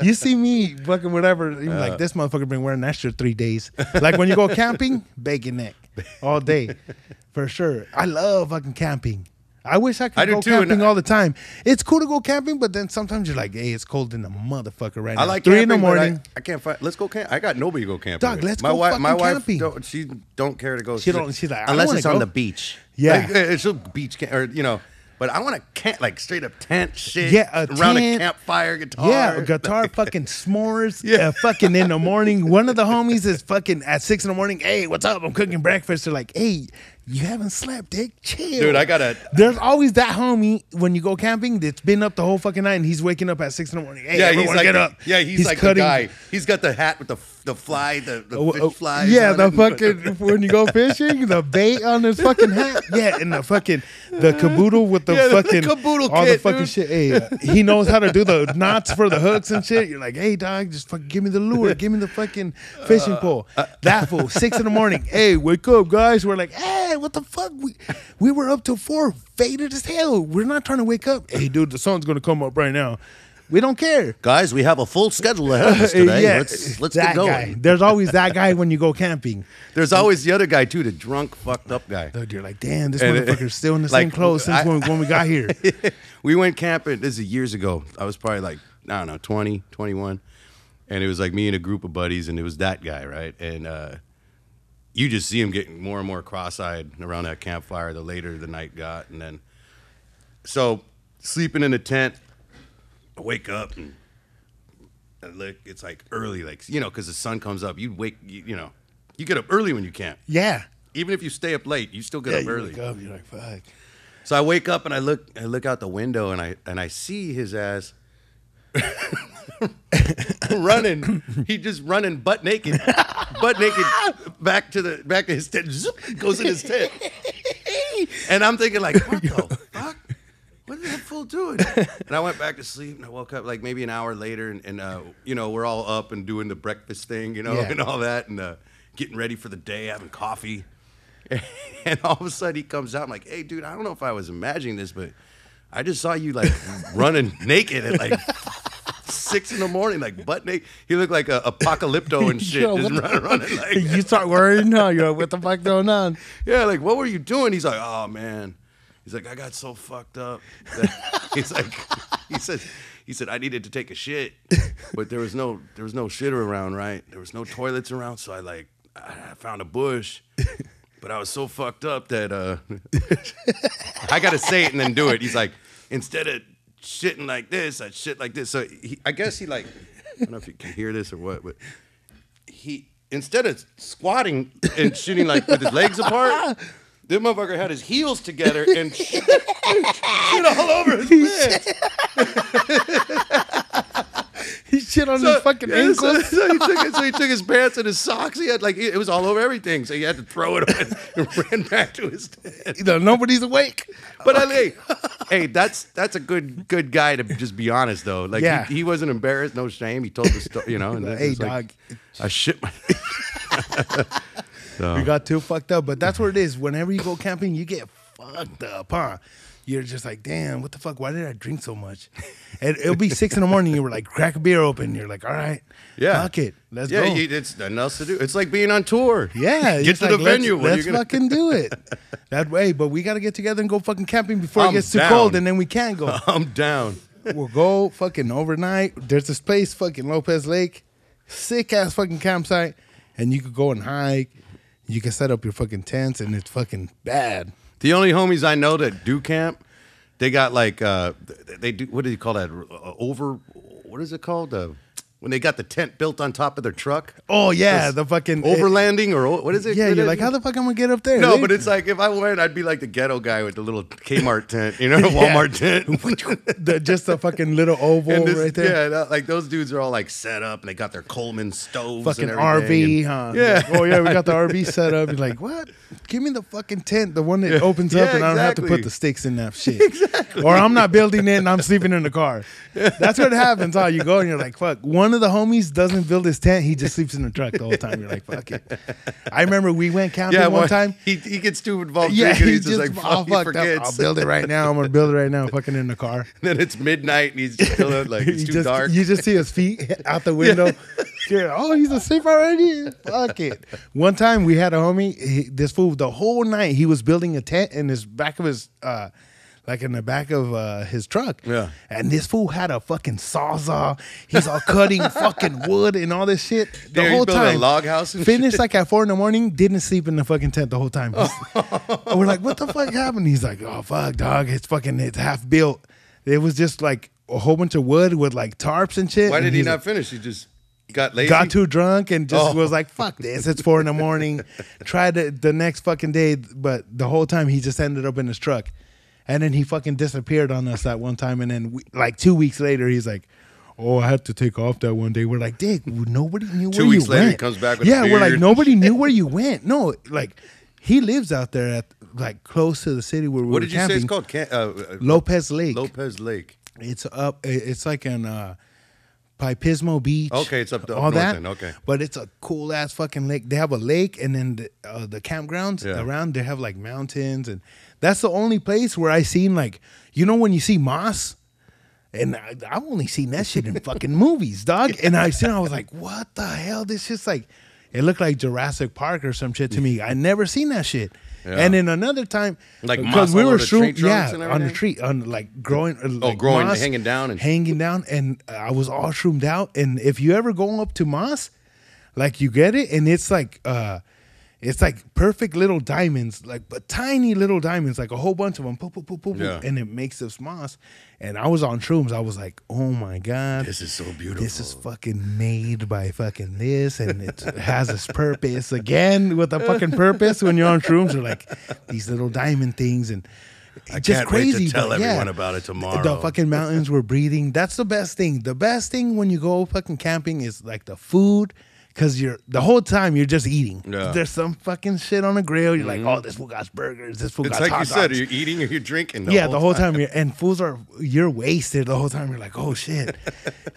You see me fucking whatever. You're like, this motherfucker been wearing that shirt 3 days. Like when you go camping, bacon neck all day, for sure. I love fucking camping. I wish I could go camping all the time. It's cool to go camping, but then sometimes you're like, hey, it's cold in the motherfucker right now. I like 3 camping, in the morning. I can't find. Let's go camp. I got nobody to go camping. Dog, with. let's my go wife, fucking my wife camping. She don't care to go. She's like, I unless wanna it's on go. the beach. Yeah. Like, she'll beach camp or But I want to camp like straight up tent shit. Yeah, a around a tent. campfire, guitar. Yeah, guitar, fucking s'mores. Yeah, fucking in the morning. One of the homies is fucking at 6 in the morning. Hey, what's up? I'm cooking breakfast. They're like, hey, you haven't slept, dick. Chill. Dude, There's always that homie when you go camping that's been up the whole fucking night and he's waking up at 6 in the morning. Hey, everyone get up. Yeah, he's like cutting. the guy. He's got the hat with the fly, the fish flies. Yeah, on the it. fucking when you go fishing, the bait on his fucking hat. Yeah, and the caboodle with the fucking the caboodle all kit, the fucking dude. shit. Hey, he knows how to do the knots for the hooks and shit. You're like, hey dog, just fucking give me the lure, give me the fucking fishing pole. That fool, 6 in the morning. Hey, wake up, guys. We're like, hey, what the fuck? We were up till 4, faded as hell. We're not trying to wake up. Hey, dude, the sun's gonna come up right now. We don't care. Guys, we have a full schedule ahead of us today. Yeah, let's that get going. guy. There's always that guy when you go camping. There's always the other guy too, the drunk, fucked up guy. Dude, you're like, damn, this And motherfucker's still in the same clothes since when we got here. We went camping. This is years ago. I was probably like, I don't know, 20, 21. And it was like me and a group of buddies, and it was that guy, right? And you just see him getting more and more cross-eyed around that campfire the later the night got. And then, so sleeping in a tent, I wake up and I look. It's like early, like because the sun comes up. You wake, you get up early when you camp. Yeah. Even if you stay up late, you still get up You early. wake up, you're like, fuck. So I wake up and I look out the window and I see his ass running. He just running butt naked back to his tent. Zoop, goes in his tent. And I'm thinking like, what the fuck? What is that fool doing? And I went back to sleep and I woke up like maybe an hour later and we're all up and doing the breakfast thing, and all that, and getting ready for the day, having coffee. And all of a sudden he comes out. I'm like, hey, dude, I don't know if I was imagining this, but I just saw you like running naked at like 6 a.m, like butt naked. He looked like a apocalypto and shit. Yo, just running like you start worrying now. You're like, what the fuck going on? yeah, like what were you doing? He's like, oh man. He's like, I got so fucked up. He's like, he said I needed to take a shit, but there was no shitter around, right? There was no toilets around, so I found a bush. But I was so fucked up that I got to say it and then do it. He's like, instead of shitting like this, I'd shit like this. So I guess he I don't know if you can hear this or what, but he, instead of squatting and shitting like with his legs apart, this motherfucker had his heels together and shit all over his pants. He shit on his fucking ankles. So he took his pants and his socks. He had it was all over everything. So he had to throw it away and ran back to his tent. Nobody's awake. But hey, that's a good guy to just be honest though. Like yeah. he wasn't embarrassed, no shame. He told the story, And then hey, dog, like, I shit my. So. We got too fucked up, but that's what it is. Whenever you go camping, you get fucked up, huh? You're just like, damn, what the fuck? Why did I drink so much? And it'll be 6 a.m. You were like, crack a beer open. You're like, all right, fuck it, let's go. Yeah, it's nothing else to do. It's like being on tour. Yeah, get to the venue. Let's fucking do it that way. But we got to get together and go fucking camping before it gets too cold, and then we can't go. I'm down. We'll go fucking overnight. There's this place, fucking Lopez Lake, sick ass fucking campsite, and you could go and hike. You can set up your fucking tents, and it's fucking bad. The only homies I know that do camp, they got like they do. What do you call that? What is it called? When they got the tent built on top of their truck. Oh yeah, the fucking overlanding or what is it? Yeah, you're like, how the fuck I'm gonna get up there? No, but it's like if I went, I'd be like the ghetto guy with the little Kmart tent, Walmart tent. Just a fucking little oval right there. Yeah, like those dudes are all like set up and they got their Coleman stoves. Fucking and RV, huh? Yeah. Oh yeah, we got the RV set up. You're like, what? Give me the fucking tent, the one that opens up, and I don't have to put the sticks in that shit. Exactly. Or I'm not building it and I'm sleeping in the car. That's what happens. How you go and you're like, fuck. One of the homies doesn't build his tent. He just sleeps in the truck the whole time. You're like, fuck it. I remember we went camping one time. He gets too involved. Yeah, he's just like, fuck, he forgets. I'll build it right now. I'm gonna build it right now. Fucking in the car. Then it's midnight and he's still like it's too dark. You just see his feet out the window. Yeah. Oh, he's asleep already. Fuck it. One time we had a homie. This fool the whole night he was building a tent in his back of his like in the back of his truck. Yeah. And this fool had a fucking sawzall. He's all cutting fucking wood and all this shit the whole time. A log house and finished shit. like at 4 a.m. Didn't sleep in the fucking tent the whole time. And we're like, what the fuck happened? He's like, oh fuck, dog. It's half built. It was just like a whole bunch of wood with like tarps and shit. Why did he not like, finish? He just got lazy? Got too drunk and just was like, fuck this. It's 4 a.m. Tried it the next fucking day, but the whole time he just ended up in his truck. And then he fucking disappeared on us that one time. And then like 2 weeks later, he's like, oh, I had to take off that one day. We're like, Dick, nobody knew where you went. 2 weeks later, he comes back with a beard. We're like, nobody knew where you went. No, like he lives out there at like close to the city where we were camping. What did you say it's called? Lopez Lake. Lopez Lake. It's up. It's like in by Pismo Beach. Okay, it's up all north that. then, okay. But it's a cool ass fucking lake. They have a lake, and then the campgrounds around. They have like mountains, and that's the only place where I seen like when you see moss. And I've only seen that shit in fucking movies, dog. And I was like, what the hell? This shit's like, it looked like Jurassic Park or some shit to me. I never seen that shit. Yeah. And then another time, like because we were shroom, on the tree, on like growing, growing, moss, hanging down, and I was all shroomed out. And if you ever go up to moss, like you get it, and it's like, It's like perfect little diamonds, like but tiny little diamonds, like a whole bunch of them, poop, poop, poop, poop, and it makes this moss. And I was on shrooms. I was like, oh my God. This is so beautiful. This is fucking made by fucking this, and it has this purpose. Again, with a fucking purpose when you're on shrooms, are like these little diamond things. And I just can't crazy, wait to tell but everyone about it tomorrow. The fucking mountains were breathing. That's the best thing. The best thing when you go fucking camping is like the food. Because the whole time you're just eating. Yeah. There's some fucking shit on the grill. You're like, oh, this fool got burgers. This fool got like hot you said, dogs. are you eating or you're drinking? The whole time. And fools you're wasted the whole time. You're like, oh shit.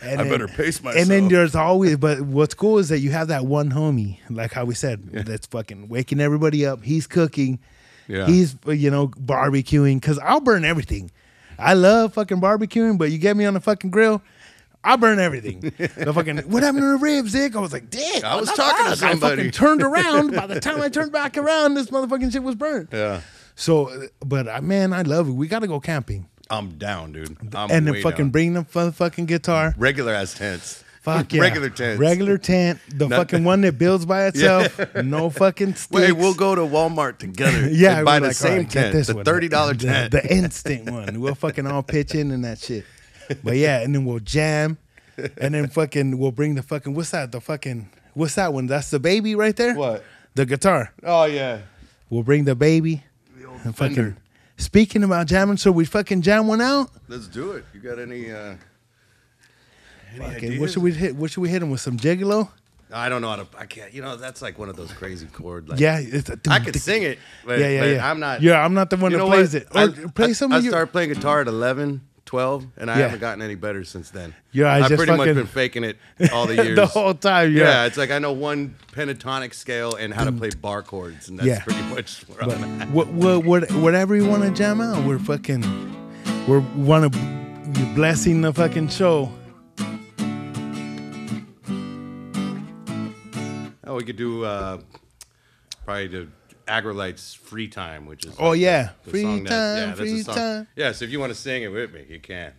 And I better pace myself. And then there's always, but what's cool is that you have that one homie, like how we said, that's fucking waking everybody up. He's cooking. Yeah. He's, barbecuing. Because I'll burn everything. I love fucking barbecuing, but you get me on the fucking grill, I burn everything. The fucking, what happened to the ribs, Dick? I was like, Dick. I was talking to somebody. I fucking turned around. By the time I turned back around, this motherfucking shit was burned. Yeah. So, but man, I love it. We got to go camping. I'm down, dude. And then fucking bring the fucking guitar. Regular ass tents. Fuck yeah. Regular tents. Regular tent. The fucking one that builds by itself. No fucking sticks. Wait, we'll go to Walmart together. Yeah, and buy we're the same right, tent. this The one. $30 tent. The instant one. We'll fucking all pitch in and that shit. But yeah, and then we'll jam. And then fucking we'll bring the fucking, what's that? What's that one? That's the baby right there? What? The guitar. Oh, yeah. We'll bring the baby. The old And fucking, Fender. speaking about jamming, so we fucking jam one out? Let's do it. You got any Fucking, ideas? what should we hit him with? Some gigolo? I don't know how to. I can't. That's like one of those crazy chord. Like, Yeah, it's a, I could sing it. But, yeah. but I'm not. Yeah, I'm not the one You that know plays what? it. Or play some I of your. started playing guitar at 11, 12, and I Yeah. haven't gotten any better since then. Yeah, I've just pretty much fucking- been faking it all the years. the whole time. Yeah, Yeah. it's like I know one pentatonic scale and how to play bar chords, and that's Yeah. pretty much where But I'm at. whatever you want to jam out, we want to be blessing the fucking show. Oh, we could do probably the Aggrolites Free Time, which is Oh, yeah. the Free song time, that's free a song. time. Yeah, so if you want to sing it with me, you can.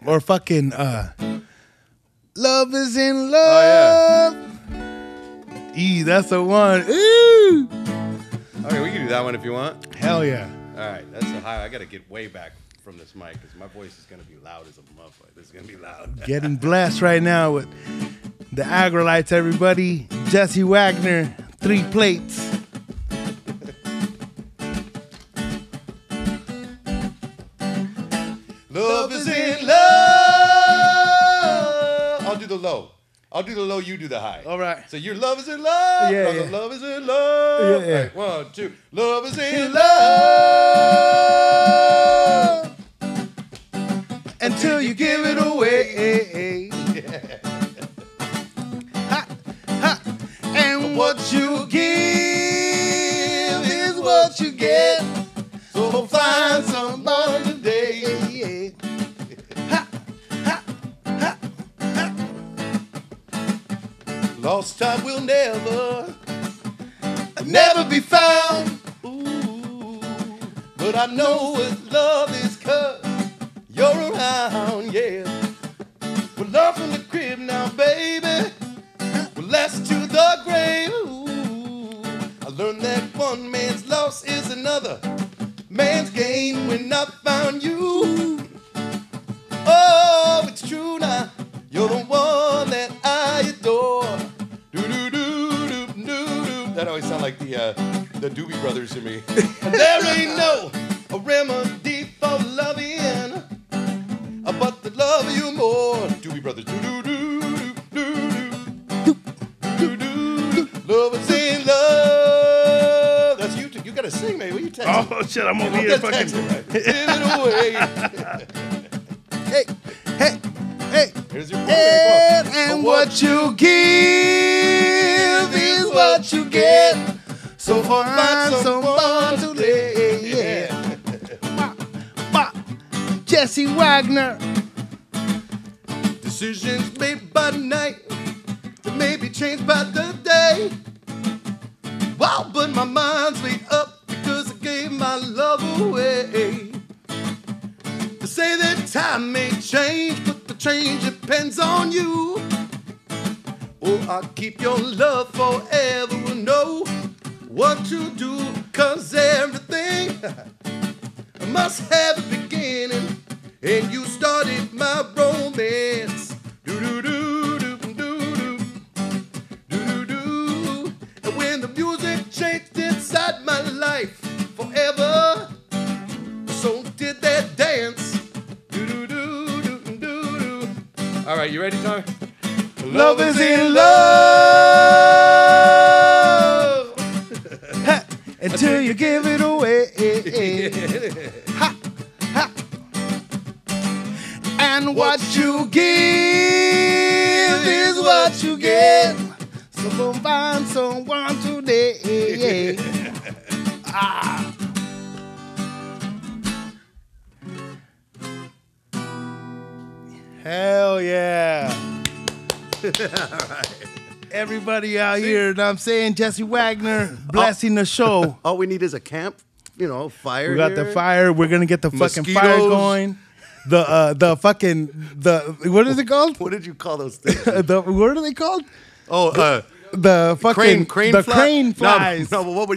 Or fucking Love is in love. That's the one. Ooh. Okay, we can do that one if you want. Hell yeah. All right, that's a high. I got to get way back from this mic because my voice is going to be loud as a motherfucker. This is going to be loud. Getting blessed right now with the Aggrolites, everybody. Jesse Wagner, 3 plates. Love is in love. I'll do the low. I'll do the low, you do the high. All right. So your love is in love. Yeah, Brother, yeah. love is in love. Yeah, yeah. Right, 1, 2. Love is in love. Until you give it away. Ha, ha. And what you give is what you get. So find somebody today. Ha, ha, ha, ha. Lost time will never Never be found. Ooh, but I know what love is 'cause you're around, yeah. Well, love from the crib now, baby. Well, last to the grave. Ooh, I learned that one man's loss is another man's gain when I found you. Oh, it's true now. You're the one that I adore. Do-do-do-do-do-do. That always sounds like the Doobie Brothers to me. There ain't no remedy for loving, but to love you more. Doobie Brothers. Do-do-do-do-do-do. Love is in love. That's you. You gotta sing, man. What you texting? Oh shit, I'm over Give here that fucking. text, right? Give it away. Hey, hey, hey. Here's your program. And what you give is what you get. So find someone to lay. Yeah. Ba, Jesse Wagner. Decisions made by night that may be changed by the day. Wow, but my mind's made up because I gave my love away. They say that time may change, but the change depends on you. Oh, I'll keep your love forever. No, what you do, 'cause everything must have a beginning, and you started my romance. Do-do-do-do-do-do. Do-do-do. And when the music changed inside my life forever, so did that dance. Do-do-do-do-do-do. All right, you ready, Tom? Love is in love. Ha, until you give it away. Ha, ha. And what you give is what you get. So go find someone today. Ah. Hell yeah. Everybody out here, and I'm saying Jesse Wagner blessing the show. All we need is a camp, fire. We got the fire. We're gonna get the fucking fire Mosquitoes. going. The fucking what is it called? What did you call those things? What are they called? Oh, The fucking crane the fly? crane flies. No, but what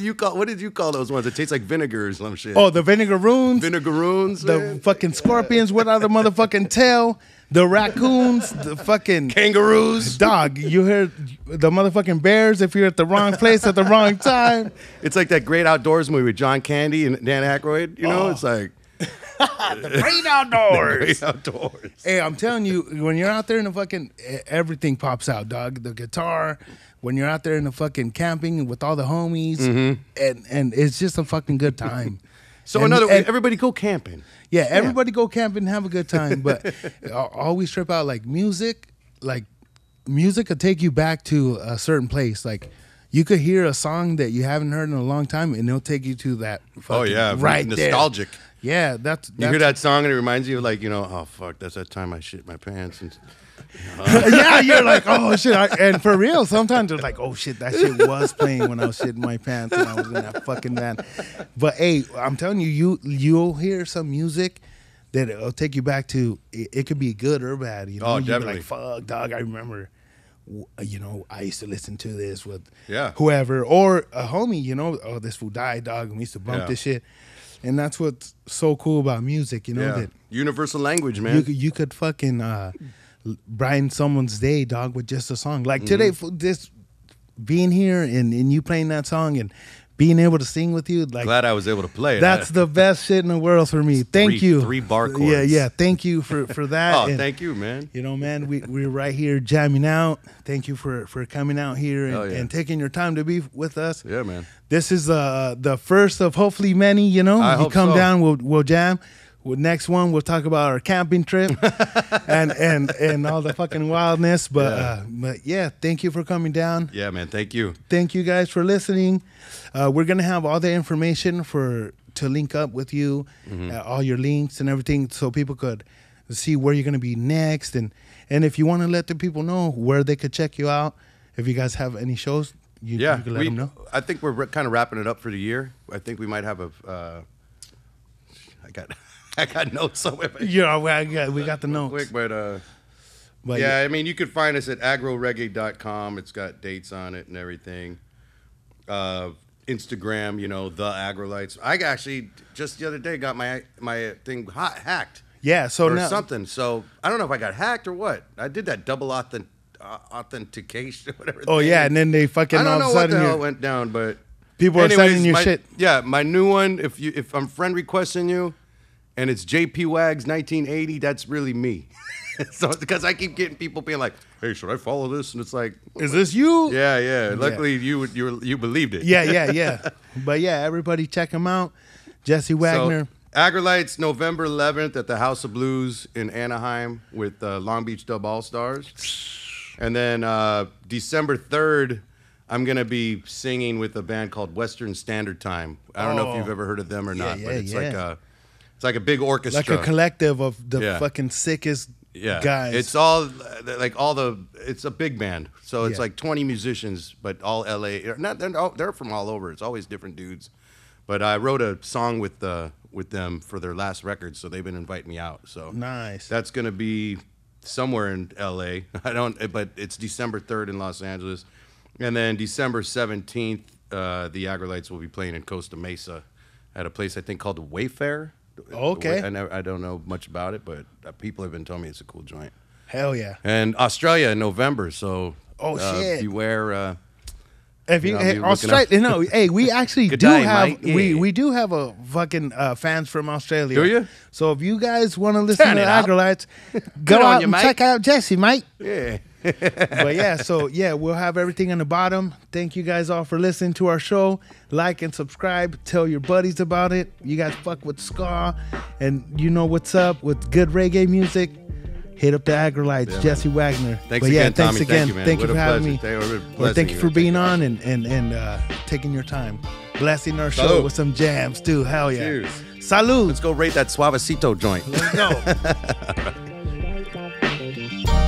did you call those ones? It tastes like vinegar or some shit. Oh, the vinegaroons. Vinegaroons. The man. fucking scorpions without a motherfucking tail. The raccoons. The fucking Kangaroos. dog. You hear the motherfucking bears if you're at the wrong place at the wrong time. It's like that Great Outdoors movie with John Candy and Dan Aykroyd. It's like The great outdoors. Great Outdoors. Hey, I'm telling you, when you're out there in the fucking, everything pops out, dog. The guitar, when you're out there in the fucking camping with all the homies, and it's just a fucking good time. So And- and- everybody go camping. Yeah, everybody go camping and have a good time, but always trip out like music could take you back to a certain place. Like you could hear a song that you haven't heard in a long time, and it'll take you to that. Fucking right nostalgic. There. Yeah, that's You hear that song and it reminds you of oh fuck, that's that time I shit my pants and. Yeah, you're like, oh shit, and for real, sometimes it's like, oh shit, that shit was playing when I was shitting my pants and I was in that fucking van. But hey, I'm telling you, you'll hear some music that it'll take you back to. It could be good or bad. Oh, You'd be definitely. like, fuck, dog, I remember. I used to listen to this with whoever or a homie. Oh, this fool died, dog, and we used to bump this shit. And that's what's so cool about music, that universal language, man. you could fucking brighten someone's day, dog, with just a song. Like today, this being here and you playing that song and being able to sing with you, like Glad I was able to play it. that's the best shit in the world for me. Thank you. 3 bar chords. Yeah. Thank you for that. Oh, And, thank you, man. man, we're right here jamming out. Thank you for coming out here Hell yeah. and taking your time to be with us. Yeah, man. This is the first of hopefully many. I You hope come so. down, we'll jam. Next one, we'll talk about our camping trip and all the fucking wildness. But yeah, thank you for coming down. Yeah, man. Thank you. Thank you guys for listening. We're gonna have all the information to link up with you, all your links and everything, so people could see where you're gonna be next, and if you want to let the people know where they could check you out, if you guys have any shows, you can let them know. I think we're kind of wrapping it up for the year. I think we might have I got notes somewhere. Yeah, we got the notes. Quick, but yeah, I mean, you could find us at agroreggae.com. It's got dates on it and everything. Instagram, The Aggrolites. I actually just the other day got my thing hacked. Yeah, so or now something. So I don't know if I got hacked or what. I did that double authentication, whatever. Oh thing. yeah, and then they fucking I don't all know of a what sudden the hell went down, but people are sending you my, shit. Yeah, my new one. If I'm friend requesting you, and it's JP Wags 1980, that's really me. So because I keep getting people being like, "Hey, should I follow this?" And it's like, Is this you? yeah. Luckily, you believed it. Yeah. But yeah, everybody check him out. Jesse Wagner. So, Aggrolites, November 11th at the House of Blues in Anaheim with Long Beach Dub All Stars. And then December 3rd, I'm going to be singing with a band called Western Standard Time. I don't know if you've ever heard of them or not, but it's like a big orchestra. Like a collective of the fucking sickest guys. It's it's a big band. So it's like 20 musicians, but all LA. They're from all over. It's always different dudes. But I wrote a song with them for their last record, so they've been inviting me out. So Nice. That's gonna be somewhere in LA. But it's December 3rd in Los Angeles. And then December 17th, the Aggrolites will be playing in Costa Mesa at a place I think called Wayfair. Okay. I don't know much about it, but people have been telling me it's a cool joint. Hell yeah. And Australia in November, so shit. beware. If you, I'll be hey, looking Australia, up. no, hey, we actually Good do day, have mate. Yeah. we do have a fucking fans from Australia. Do you? So if you guys want to listen Turn to it up. Aggrolites, Good go on out you, and mate. check out Jesse, mate. Yeah. But yeah, so yeah, we'll have everything on the bottom. Thank you guys all for listening to our show. Like and subscribe. Tell your buddies about it. You guys fuck with ska, and you know what's up with good reggae music. Hit up the Aggrolites, Yeah, Jesse Wagner. Thanks but yeah, again, thanks Tommy. again. Thank you, man. Thank you What for a having pleasure. me. What a Well, blessing thank you for to being take on us. and taking your time. Blessing our show Salud. with some jams too. Hell yeah. Cheers. Salud. Let's go rate that Suavecito joint. Let's go.